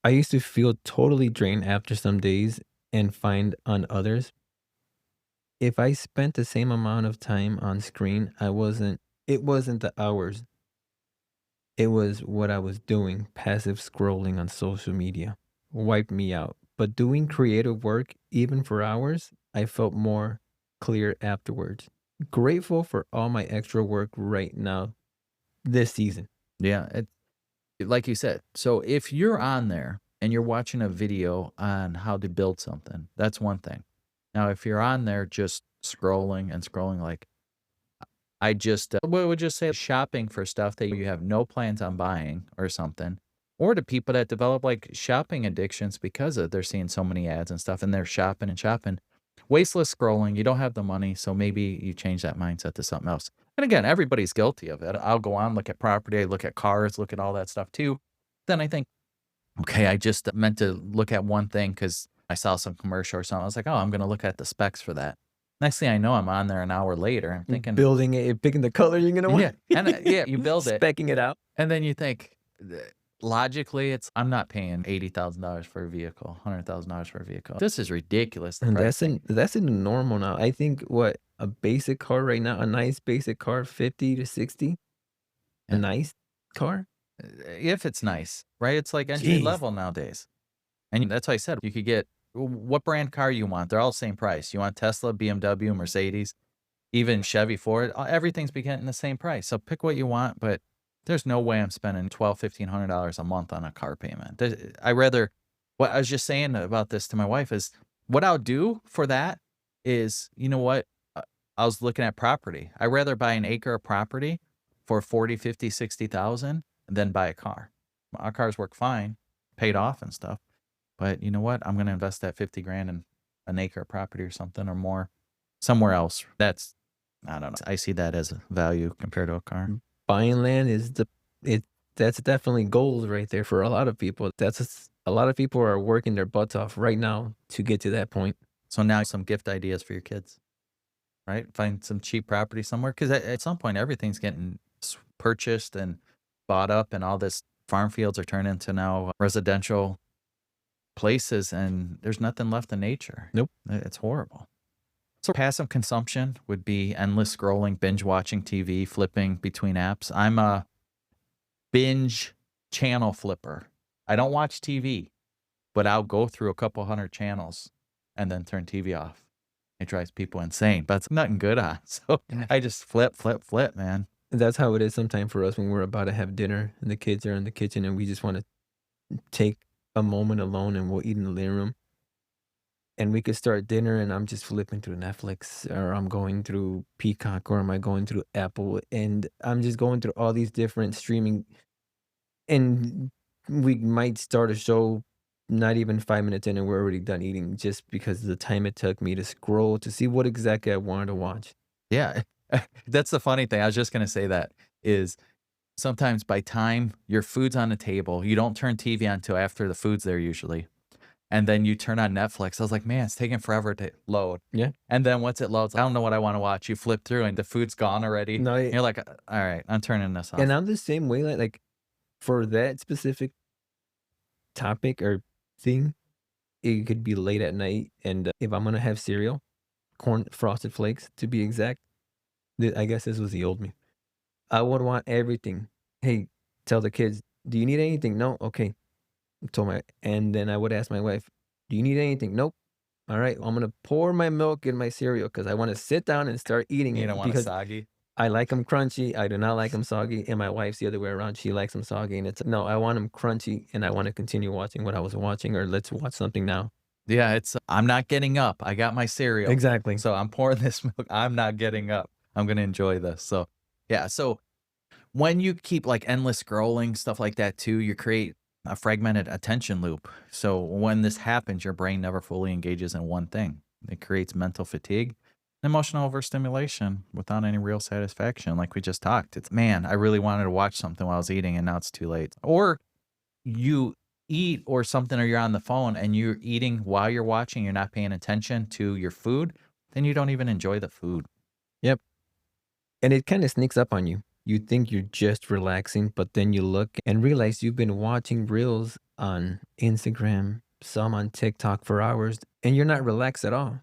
I used to feel totally drained after some days and find on others. If I spent the same amount of time on screen, it wasn't the hours. It was what I was doing, passive scrolling on social media, wiped me out. But doing creative work, even for hours, I felt more clear afterwards. Grateful for all my extra work right now this season. Yeah. Like you said, so if you're on there and you're watching a video on how to build something, that's one thing. Now, if you're on there just scrolling and scrolling, like, I just would just say shopping for stuff that you have no plans on buying or something, or to people that develop like shopping addictions because of they're seeing so many ads and stuff and they're shopping and shopping. Wasteless scrolling, you don't have the money, so maybe you change that mindset to something else. And again, everybody's guilty of it. I'll go on, look at property, look at cars, look at all that stuff too. Then I think, okay, I just meant to look at one thing because I saw some commercial or something. I was like, oh, I'm going to look at the specs for that. Next thing I know, I'm on there an hour later. I'm thinking, Building it, picking the color you're gonna want. yeah, and yeah, you build it, Specking it out. and then you think, logically, it's, I'm not paying $80,000 for a vehicle, $100,000 for a vehicle. This is ridiculous. The And pricing. that's in the normal now. I think what a basic car right now, a nice basic car, 50 to 60, a Yeah. nice car. If it's nice, right? It's like entry Jeez. level nowadays, and that's why I said you could get what brand car you want. They're all the same price. You want Tesla, BMW, Mercedes, even Chevy, Ford, everything's getting the same price. So pick what you want, but there's no way I'm spending $1,200 $1,500 a month on a car payment. I rather, what I was just saying about this to my wife is, what I'll do for that is, you know what? I was looking at property. I rather buy an acre of property for 40, 50, 60,000 than buy a car. Our cars work fine, paid off and stuff. But you know what? I'm going to invest that 50 grand in an acre of property or something or more somewhere else. That's, I don't know. I see that as a value compared to a car. Buying land is it that's definitely gold right there for a lot of people. A lot of people are working their butts off right now to get to that point. So now some gift ideas for your kids, right? Find some cheap property somewhere. Because at some point, everything's getting purchased and bought up, and all this farm fields are turned into now residential places, and there's nothing left in nature. Nope. It's horrible. So passive consumption would be endless scrolling, binge watching TV, flipping between apps. I'm a binge channel flipper. I don't watch TV, but I'll go through a couple hundred channels and then turn TV off. It drives people insane, but it's nothing good on. So I just flip, flip, flip, man. That's how it is sometimes for us when we're about to have dinner and the kids are in the kitchen and we just wanna take a moment alone and we'll eat in the living room. And we could start dinner and I'm just flipping through Netflix or I'm going through Peacock or am I going through Apple and I'm just going through all these different streaming and we might start a show not even 5 minutes in and we're already done eating just because of the time it took me to scroll to see what exactly I wanted to watch. Yeah. That's the funny thing. I was just gonna say that is sometimes by time your food's on the table, you don't turn TV on until after the food's there usually. And then you turn on Netflix. I was like, "Man, it's taking forever to load." Yeah. And then once it loads, I don't know what I wanna watch. You flip through and the food's gone already. No, And you're like, Alright, I'm turning this and off." I'm the same way, like for that specific topic or thing, it could be late at night, and if I'm gonna have cereal, corn frosted flakes to be exact, I guess this was the old me. I would want everything. Hey, tell the kids, "Do you need anything?" "No." "Okay." Told my and then I would ask my wife, "Do you need anything?" "Nope." "Alright, I'm gonna pour my milk in my cereal because I wanna sit down and start eating You don't it want it because soggy? I like them crunchy, I do not like them soggy, and my wife's the other way around, she likes them soggy, and it's no, I want them crunchy, and I wanna continue watching what I was watching, or let's watch something now. Yeah, it's I'm not getting up. I got my cereal. Exactly. So I'm pouring this milk. I'm not getting up. I'm gonna enjoy this. So, yeah, so when you keep, like, endless scrolling, stuff like that too, you create a fragmented attention loop. So when this happens, your brain never fully engages in one thing. It creates mental fatigue, emotional overstimulation without any real satisfaction, like we just talked. It's, "Man, I really wanted to watch something while I was eating, and now it's too late." Or you eat or something or you're on the phone and you're eating while you're watching, you're not paying attention to your food, then you don't even enjoy the food. Yep, and it kinda sneaks up on you. You think you're just relaxing, but then you look and realize you've been watching reels on Instagram, some on TikTok for hours, and you're not relaxed at all.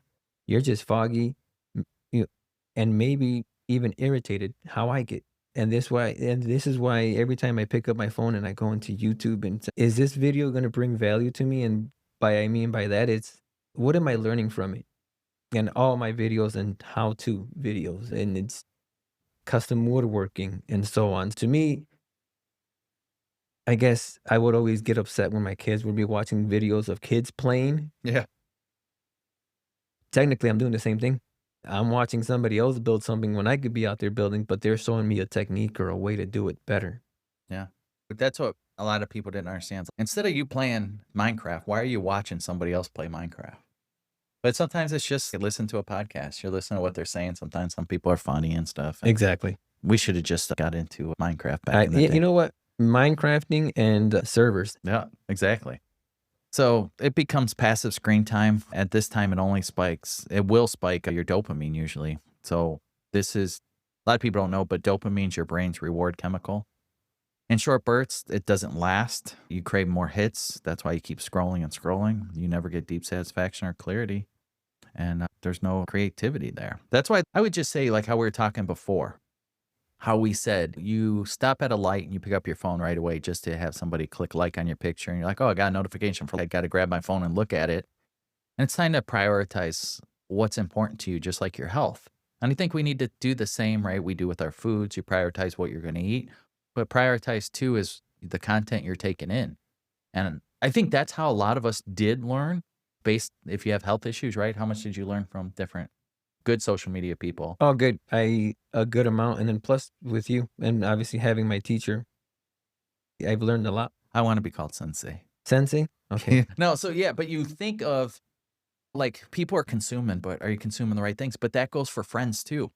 You're just foggy, you and maybe even irritated, how I get. And this is why every time I pick up my phone and I go into YouTube and is this video gonna bring value to me? And by I mean by that, it's what am I learning from it? And all my videos and how-to videos, and it's custom woodworking and so on. To me, I guess I would always get upset when my kids would be watching videos of kids playing. Yeah. Technically, I'm doing the same thing. I'm watching somebody else build something when I could be out there building, but they're showing me a technique or a way to do it better. Yeah. But that's what a lot of people didn't understand. Instead of you playing Minecraft, why are you watching somebody else play Minecraft? But sometimes it's just you listen to a podcast. You listen to what they're saying. Sometimes some people are funny and stuff. And Exactly. we should have just got into Minecraft back in the You day. know what? Minecrafting and servers. Yeah, exactly. So it becomes passive screen time. At this time, it only spikes. It will spike your dopamine usually. So this is a lot of people don't know, but dopamine's your brain's reward chemical. In short bursts, it doesn't last. You crave more hits. That's why you keep scrolling and scrolling. You never get deep satisfaction or clarity, and there's no creativity there. That's why I would just say, like how we were talking before, how we said you stop at a light and you pick up your phone right away just to have somebody click like on your picture, and you're like, oh, I got a notification for, I got to grab my phone and look at it. And it's time to prioritize what's important to you, just like your health. And I think we need to do the same, right? We do with our foods. You prioritize what you're going to eat, but prioritize too is the content you're taking in. And I think that's how a lot of us did learn based, if you have health issues, right? How much did you learn from different good social media people? Oh, good. A good amount. And then plus with you and obviously having my teacher, I've learned a lot. I want to be called sensei. Sensei? Okay. No, so yeah, but you think of like people are consuming, but are you consuming the right things? But that goes for friends too.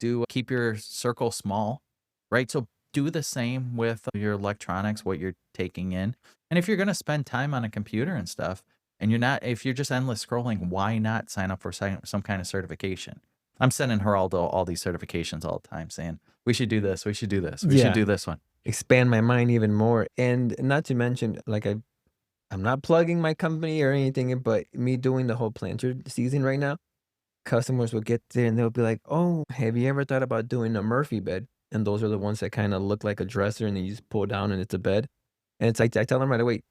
Do keep your circle small, right? So do the same with your electronics, what you're taking in. And if you're going to spend time on a computer and stuff, and you're not, if you're just endless scrolling, why not sign up for some kind of certification? I'm sending Geraldo all these certifications all the time saying, we should do this, we should do this, we should Yeah. do this one. Expand my mind even more. And not to mention, like I'm not plugging my company or anything, but me doing the whole planter season right now, customers will get there and they'll be like, "Oh, have you ever thought about doing a Murphy bed?" And those are the ones that kind of look like a dresser and then you just pull down and it's a bed. And it's like I tell them right away,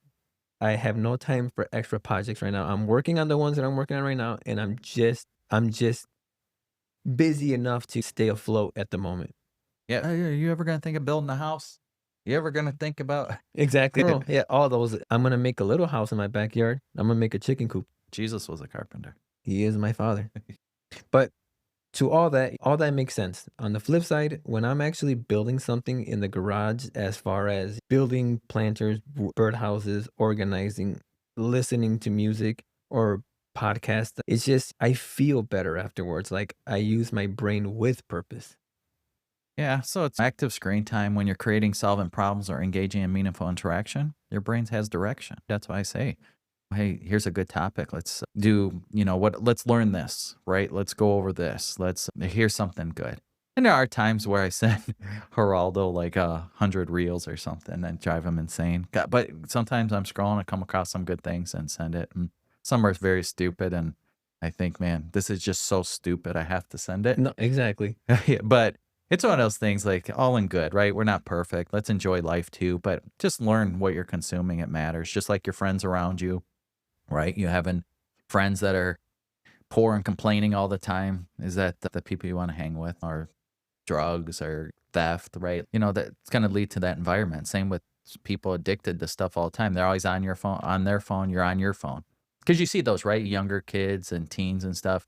I have no time for extra projects right now. I'm working on the ones that I'm working on right now, and I'm just busy enough to stay afloat at the moment. Yeah, you ever gonna think of building a house? You ever gonna think about Exactly. Oh, yeah, all those. I'm gonna make a little house in my backyard. I'm gonna make a chicken coop. Jesus was a carpenter. He is my father. But to all that makes sense. On the flip side, when I'm actually building something in the garage, as far as building planters, birdhouses, organizing, listening to music or podcasts, it's just, I feel better afterwards. Like I use my brain with purpose. Yeah, so it's active screen time when you're creating, solving problems, or engaging in meaningful interaction. Your brain has direction. That's why I say, hey, here's a good topic. Let's do, let's learn this, right? Let's go over this. Here's something good. And there are times where I send Geraldo like 100 reels or something and drive him insane. But sometimes I'm scrolling and come across some good things and send it. And some are very stupid. And I think, man, this is just so stupid. I have to send it. No, exactly. Yeah, but it's one of those things like all in good, right? We're not perfect. Let's enjoy life too, but just learn what you're consuming. It matters. Just like your friends around you, right? You having friends that are poor and complaining all the time. Is that the people you want to hang with, or drugs or theft, right? That's going to lead to that environment. Same with people addicted to stuff all the time. They're always on your phone, on their phone. You're on your phone. Because you see those, right? Younger kids and teens and stuff.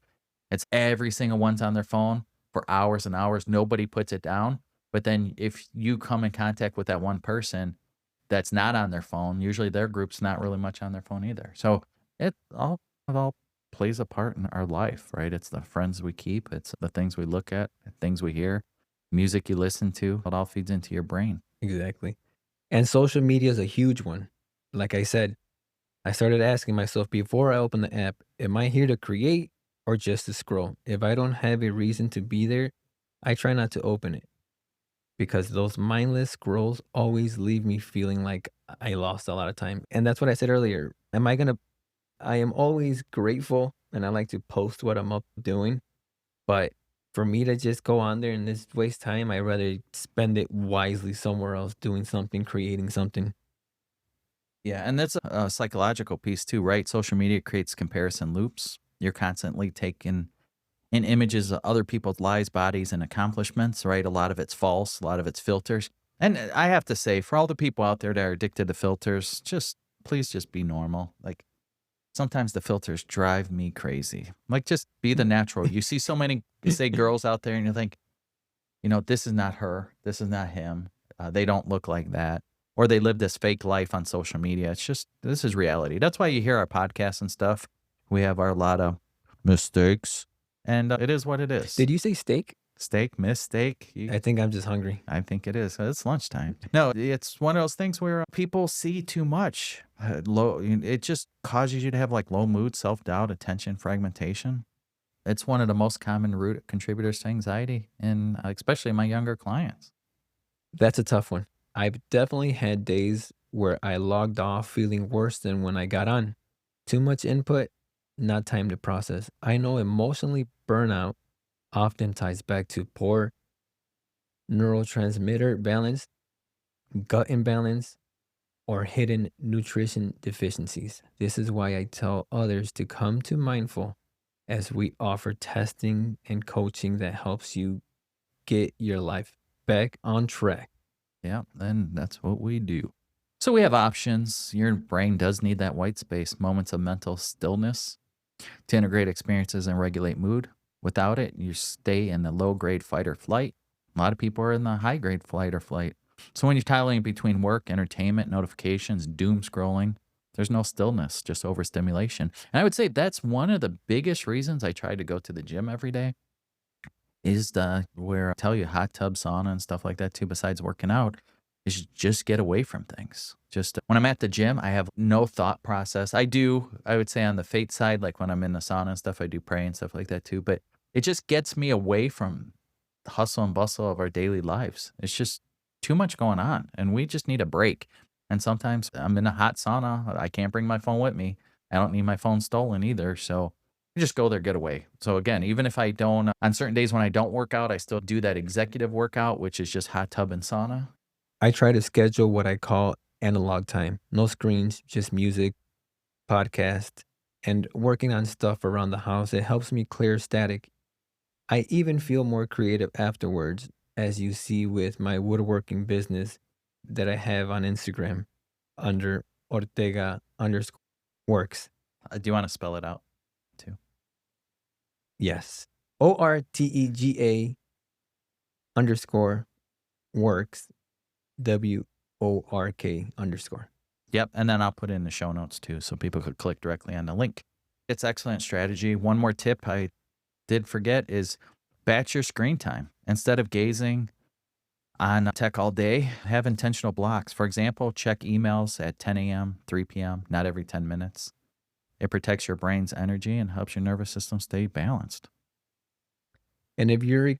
It's every single one's on their phone for hours and hours. Nobody puts it down. But then if you come in contact with that one person that's not on their phone, usually their group's not really much on their phone either. So it all plays a part in our life, right? It's the friends we keep, it's the things we look at, the things we hear, music you listen to. It all feeds into your brain. Exactly. And social media is a huge one. Like I said, I started asking myself before I open the app, am I here to create or just to scroll? If I don't have a reason to be there, I try not to open it because those mindless scrolls always leave me feeling like I lost a lot of time. And that's what I said earlier. I am always grateful and I like to post what I'm up doing. But for me to just go on there and just waste time, I'd rather spend it wisely somewhere else, doing something, creating something. Yeah, and that's a psychological piece too, right? Social media creates comparison loops. You're constantly taking in images of other people's lives, bodies, and accomplishments, right? A lot of it's false, a lot of it's filters. And I have to say, for all the people out there that are addicted to filters, just please just be normal. Like sometimes the filters drive me crazy. Like just be the natural. You see so many, say, girls out there, and you think, this is not her, this is not him. They don't look like that. Or they live this fake life on social media. It's just, this is reality. That's why you hear our podcasts and stuff. We have our lot of mistakes, and it is what it is. Did you say steak? Steak, mistake. I think I'm just hungry. I think it is. It's lunchtime. No, it's one of those things where people see too much. It just causes you to have like low mood, self doubt, attention fragmentation. It's one of the most common root contributors to anxiety, and especially my younger clients. That's a tough one. I've definitely had days where I logged off feeling worse than when I got on. Too much input, not time to process. I know emotionally burnout often ties back to poor neurotransmitter balance, gut imbalance, or hidden nutrition deficiencies. This is why I tell others to come to Mindful as we offer testing and coaching that helps you get your life back on track. Yeah, and that's what we do. So we have options. Your brain does need that white space, moments of mental stillness to integrate experiences and regulate mood. Without it, you stay in the low grade fight or flight. A lot of people are in the high grade flight or flight. So when you're tiling between work, entertainment, notifications, doom scrolling, there's no stillness, just overstimulation. And I would say that's one of the biggest reasons I try to go to the gym every day is where I tell you hot tub sauna and stuff like that too, besides working out, is just get away from things. Just when I'm at the gym, I have no thought process. I would say on the faith side, like when I'm in the sauna and stuff, I do pray and stuff like that too. But it just gets me away from the hustle and bustle of our daily lives. It's just too much going on and we just need a break. And sometimes I'm in a hot sauna. I can't bring my phone with me. I don't need my phone stolen either. So I just go there, get away. So again, even if I don't, on certain days when I don't work out, I still do that executive workout, which is just hot tub and sauna. I try to schedule what I call analog time. No screens, just music, podcast, and working on stuff around the house. It helps me clear static. I even feel more creative afterwards, as you see with my woodworking business that I have on Instagram under Ortega underscore works. Do you want to spell it out too? Yes. ORTEGA underscore works, WORK underscore. Yep. And then I'll put it in the show notes too so people could click directly on the link. It's excellent strategy. One more tip I did forget is batch your screen time. Instead of gazing on tech all day, have intentional blocks. For example, check emails at 10 a.m., 3 p.m., not every 10 minutes. It protects your brain's energy and helps your nervous system stay balanced. And if you're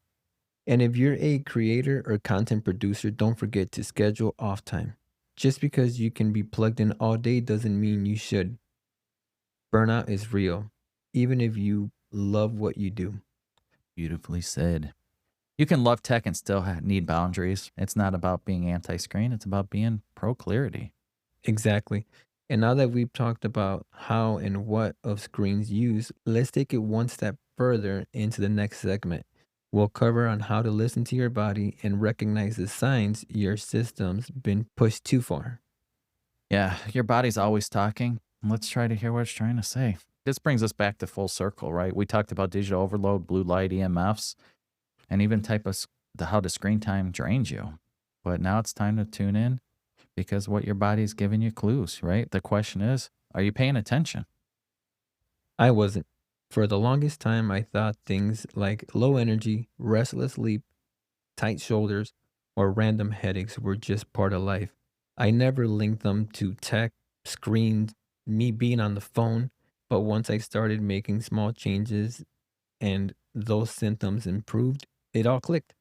a creator or content producer, don't forget to schedule off time. Just because you can be plugged in all day doesn't mean you should. Burnout is real, even if you love what you do. Beautifully said. You can love tech and still need boundaries. It's not about being anti screen, it's about being pro clarity. Exactly. And now that we've talked about how and what of screens use, let's take it one step further into the next segment. We'll cover on how to listen to your body and recognize the signs your system's been pushed too far. Yeah, your body's always talking. Let's try to hear what it's trying to say. This brings us back to full circle, right? We talked about digital overload, blue light, EMFs, and even how the screen time drains you. But now it's time to tune in because what your body's giving you clues, right? The question is, are you paying attention? I wasn't. For the longest time, I thought things like low energy, restless sleep, tight shoulders, or random headaches were just part of life. I never linked them to tech, screens, me being on the phone. But once I started making small changes and those symptoms improved, it all clicked.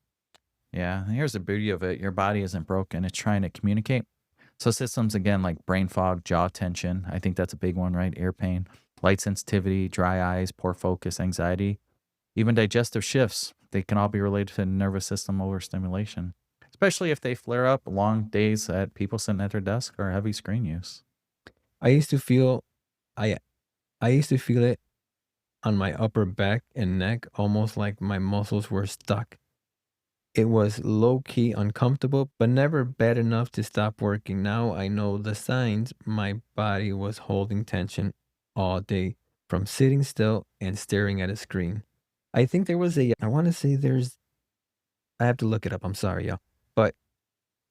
Yeah, and here's the beauty of it. Your body isn't broken. It's trying to communicate. So systems again like brain fog, jaw tension, I think that's a big one, right? Ear pain, light sensitivity, dry eyes, poor focus, anxiety, even digestive shifts. They can all be related to nervous system overstimulation, especially if they flare up long days at people sitting at their desk or heavy screen use. I used to feel I I used to feel it on my upper back and neck almost like my muscles were stuck. It was low key uncomfortable, but never bad enough to stop working. Now I know the signs. My body was holding tension all day from sitting still and staring at a screen. I think there was I want to say I have to look it up. I'm sorry, y'all. But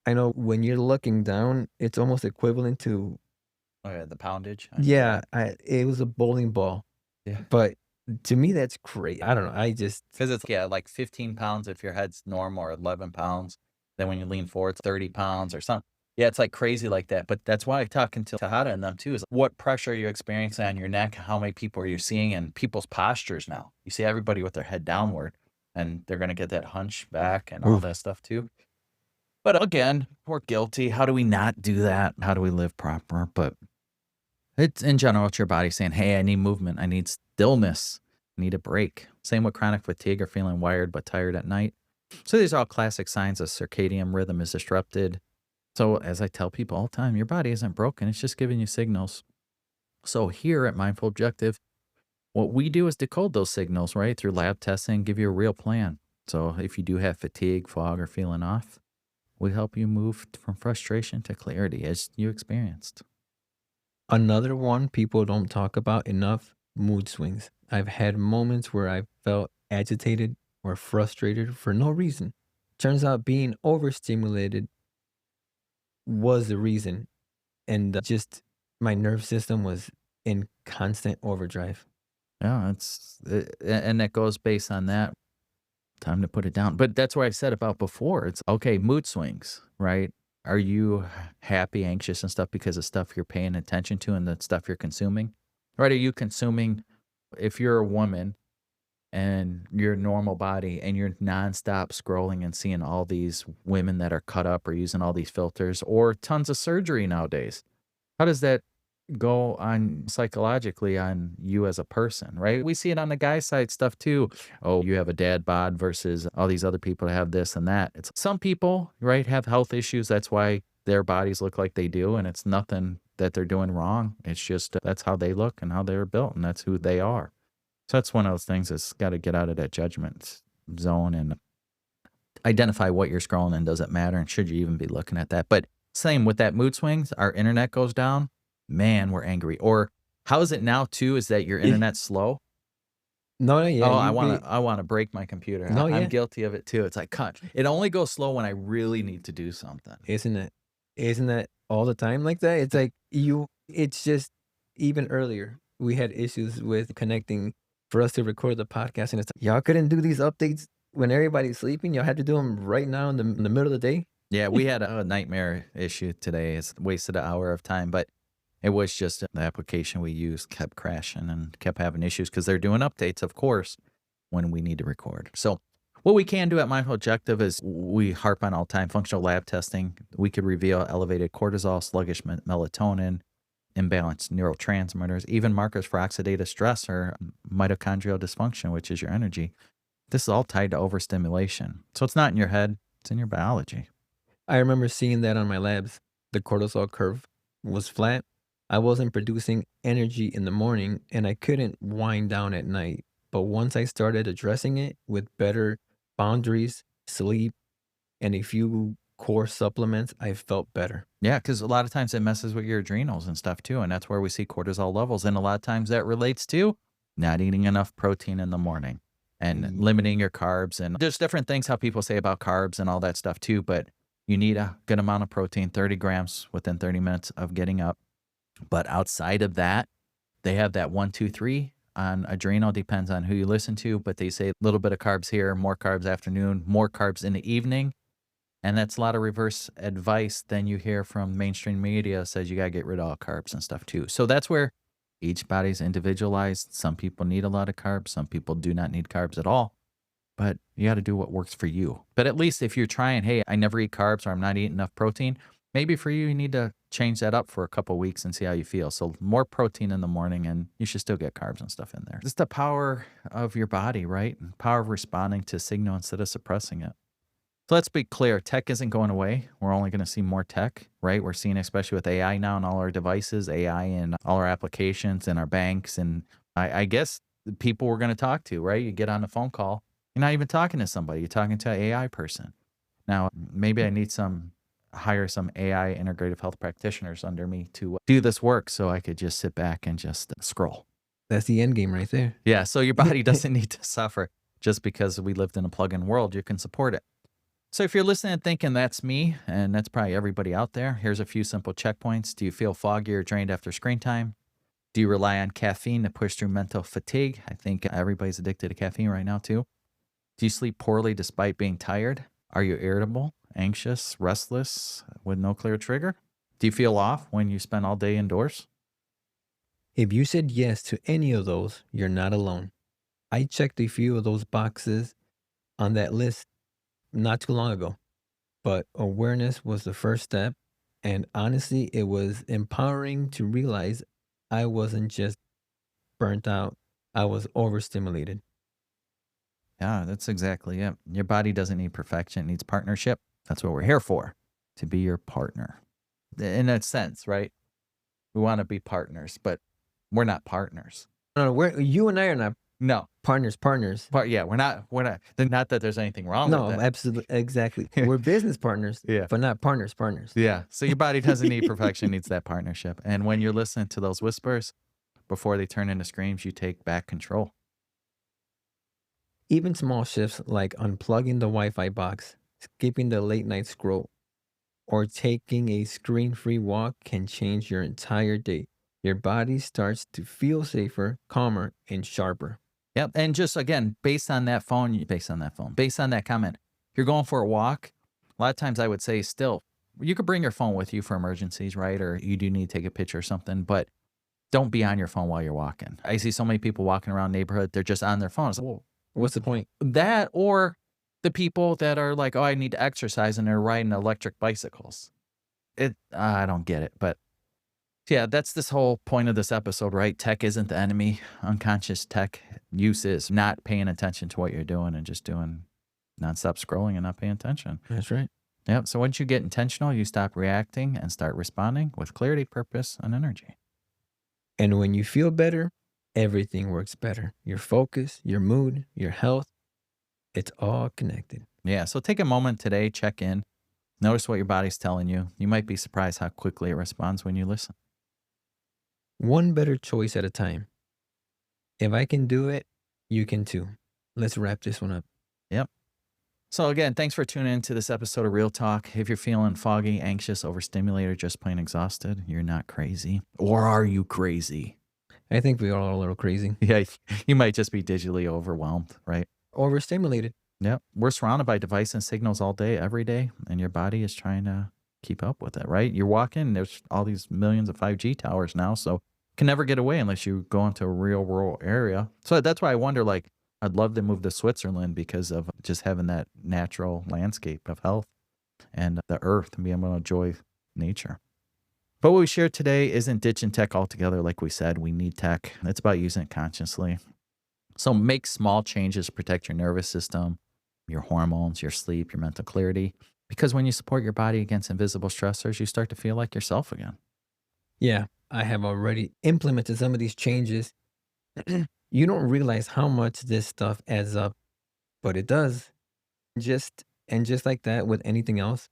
I know when you're looking down, it's almost equivalent to, Oh yeah, the poundage on your yeah, back. it was a bowling ball. Yeah. But to me, that's great. I don't know. I just, Because it's, yeah, like 15 pounds if your head's normal or 11 pounds. Then when you lean forward, it's 30 pounds or something. Yeah, it's like crazy like that. But that's why I talking to Tahada and them too is what pressure are you experiencing on your neck? How many people are you seeing? And people's postures now. You see everybody with their head downward and they're going to get that hunch back and all oof. that stuff too. But again, we're guilty. How do we not do that? How do we live proper? But it's in general, it's your body saying, hey, I need movement. I need stillness. I need a break. Same with chronic fatigue or feeling wired but tired at night. So these are all classic signs of circadian rhythm is disrupted. So as I tell people all the time, your body isn't broken. It's just giving you signals. So here at Mindful Objective, what we do is decode those signals, right? Through lab testing, give you a real plan. So if you do have fatigue, fog, or feeling off, we help you move from frustration to clarity as you experienced. Another one people don't talk about enough, mood swings. I've had moments where I felt agitated or frustrated for no reason. Turns out being overstimulated was the reason. And just my nerve system was in constant overdrive. Yeah, and that goes based on that. Time to put it down. But that's what I said about before. It's okay, mood swings, right? Are you happy, anxious, and stuff because of stuff you're paying attention to and the stuff you're consuming? Right? Are you consuming, if you're a woman and your normal body and you're nonstop scrolling and seeing all these women that are cut up or using all these filters or tons of surgery nowadays? How does that go on psychologically on you as a person, right? We see it on the guy side stuff too. Oh, you have a dad bod versus all these other people that have this and that. It's some people, right, have health issues. That's why their bodies look like they do, and it's nothing that they're doing wrong. It's just that's how they look and how they're built, and that's who they are. So that's one of those things that's got to get out of that judgment zone and identify what you're scrolling and does it matter and should you even be looking at that. But same with that mood swings, our internet goes down, man, we're angry. Or how is it now too? Is that your Yeah. internet's slow? No, yeah, Oh, you be I wanna break my computer. no, I'm yeah, guilty of it too. It's like, cut. It only goes slow when I really need to do something. isn't it? Isn't that all the time like that? It's like it's just even earlier, we had issues with connecting for us to record the podcast, and it's like, y'all couldn't do these updates when everybody's sleeping. Y'all had to do them right now in the middle of the day. Yeah, we had a nightmare issue today. It's wasted an hour of time, but it was just the application we used kept crashing and kept having issues because they're doing updates, of course, when we need to record. So, what we can do at Mindful Objective is we harp on all time functional lab testing. We could reveal elevated cortisol, sluggish melatonin, imbalanced neurotransmitters, even markers for oxidative stress or mitochondrial dysfunction, which is your energy. This is all tied to overstimulation. So, it's not in your head, it's in your biology. I remember seeing that on my labs. The cortisol curve was flat. I wasn't producing energy in the morning and I couldn't wind down at night. But once I started addressing it with better boundaries, sleep, and a few core supplements, I felt better. Yeah, because a lot of times it messes with your adrenals and stuff too, and that's where we see cortisol levels. And a lot of times that relates to not eating enough protein in the morning and Ye- limiting your carbs. And there's different things how people say about carbs and all that stuff too, but you need a good amount of protein, 30 grams within 30 minutes of getting up. But outside of that, they have that 1, 2, 3 on adrenal, depends on who you listen to, but they say a little bit of carbs here, more carbs afternoon, more carbs in the evening. And that's a lot of reverse advice than you hear from mainstream media says you got to get rid of all carbs and stuff too. So that's where each body's individualized. Some people need a lot of carbs. Some people do not need carbs at all, but you got to do what works for you. But at least if you're trying, hey, I never eat carbs or I'm not eating enough protein, maybe for you, you need to change that up for a couple weeks and see how you feel. So more protein in the morning and you should still get carbs and stuff in there. It's the power of your body, right? And power of responding to signal instead of suppressing it. So let's be clear, tech isn't going away. We're only going to see more tech, right? We're seeing, especially with AI now in all our devices, AI in all our applications and our banks. And I guess the people we're going to talk to, right? You get on a phone call, you're not even talking to somebody, you're talking to an AI person. Now, maybe I need hire some AI integrative health practitioners under me to do this work so I could just sit back and just scroll. That's the end game right there. Yeah. So your body doesn't need to suffer just because we lived in a plug in world. You can support it. So if you're listening and thinking that's me, and that's probably everybody out there, here's a few simple checkpoints. Do you feel foggy or drained after screen time? Do you rely on caffeine to push through mental fatigue? I think everybody's addicted to caffeine right now too. Do you sleep poorly despite being tired? Are you irritable, anxious, restless with no clear trigger? Do you feel off when you spend all day indoors? If you said yes to any of those, you're not alone. I checked a few of those boxes on that list not too long ago, but awareness was the first step. And honestly, it was empowering to realize I wasn't just burnt out, I was overstimulated. Yeah, that's exactly it. Your body doesn't need perfection, it needs partnership. That's what we're here for, to be your partner. In a sense, right? We want to be partners, but we're not partners. No, no, you and I are not No, partners. yeah, we're not. Not that there's anything wrong with No, that. absolutely, exactly. We're business partners, Yeah. but not partners. Yeah. So your body doesn't need perfection, it needs that partnership. And when you're listening to those whispers before they turn into screams, you take back control. Even small shifts like unplugging the Wi-Fi box, skipping the late night scroll, or taking a screen-free walk can change your entire day. Your body starts to feel safer, calmer, and sharper. Yep. And just again, based on that comment, you're going for a walk. A lot of times I would say still, you could bring your phone with you for emergencies, right? Or you do need to take a picture or something, but don't be on your phone while you're walking. I see so many people walking around neighborhood, they're just on their phones. Well, What's the point? that or the people that are like, oh, I need to exercise and they're riding electric bicycles. I don't get it, but yeah, that's this whole point of this episode, right? Tech isn't the enemy. Unconscious tech use is not paying attention to what you're doing and just doing nonstop scrolling and not paying attention. That's right. Yep. So once you get intentional, you stop reacting and start responding with clarity, purpose, and energy. And when you feel better, everything works better. Your focus, your mood, your health, it's all connected. Yeah. So take a moment today, check in, notice what your body's telling you. You might be surprised how quickly it responds when you listen. One better choice at a time. If I can do it, you can too. Let's wrap this one up. Yep. So again, thanks for tuning in to this episode of Real Talk. If you're feeling foggy, anxious, overstimulated, or just plain exhausted, you're not crazy. Or are you crazy? I think we are all a little crazy. Yeah, you might just be digitally overwhelmed, right? Overstimulated. Yep. We're surrounded by devices and signals all day, every day, and your body is trying to keep up with it, right? You're walking, there's all these millions of 5G towers now, so can never get away unless you go into a real rural area. So that's why I wonder, like, I'd love to move to Switzerland because of just having that natural landscape of health and the earth and being able to enjoy nature. But what we shared today isn't ditching tech altogether. Like we said, we need tech. It's about using it consciously. So make small changes to protect your nervous system, your hormones, your sleep, your mental clarity. Because when you support your body against invisible stressors, you start to feel like yourself again. Yeah, I have already implemented some of these changes. You don't realize how much this stuff adds up, but it does. Just like that with anything else,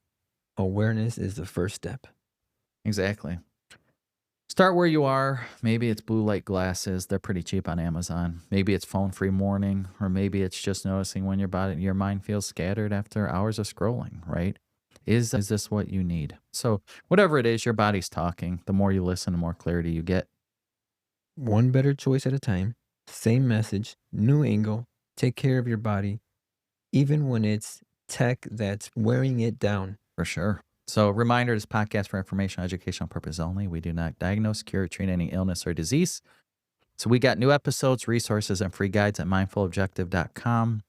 awareness is the first step. Exactly. Start where you are. Maybe it's blue light glasses. They're pretty cheap on Amazon. Maybe it's phone free morning, or maybe it's just noticing when your mind feels scattered after hours of scrolling, right? Is this what you need? So whatever it is, your body's talking. The more you listen, the more clarity you get. One better choice at a time, same message, new angle. Take care of your body, even when it's tech that's wearing it down. For sure. So, reminder, this podcast for informational educational purposes only. We do not diagnose, cure, or treat any illness or disease. So, we got new episodes, resources, and free guides at mindfulobjective.com.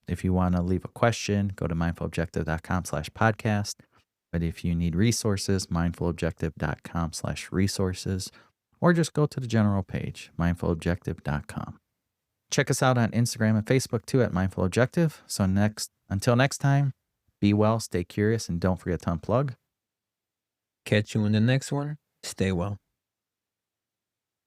If you want to leave a question, go to mindfulobjective.com/podcast. But if you need resources, mindfulobjective.com/resources, or just go to the general page, mindfulobjective.com. Check us out on Instagram and Facebook too at Mindful Objective. So until next time, be well, stay curious, and don't forget to unplug. Catch you in the next one. Stay well.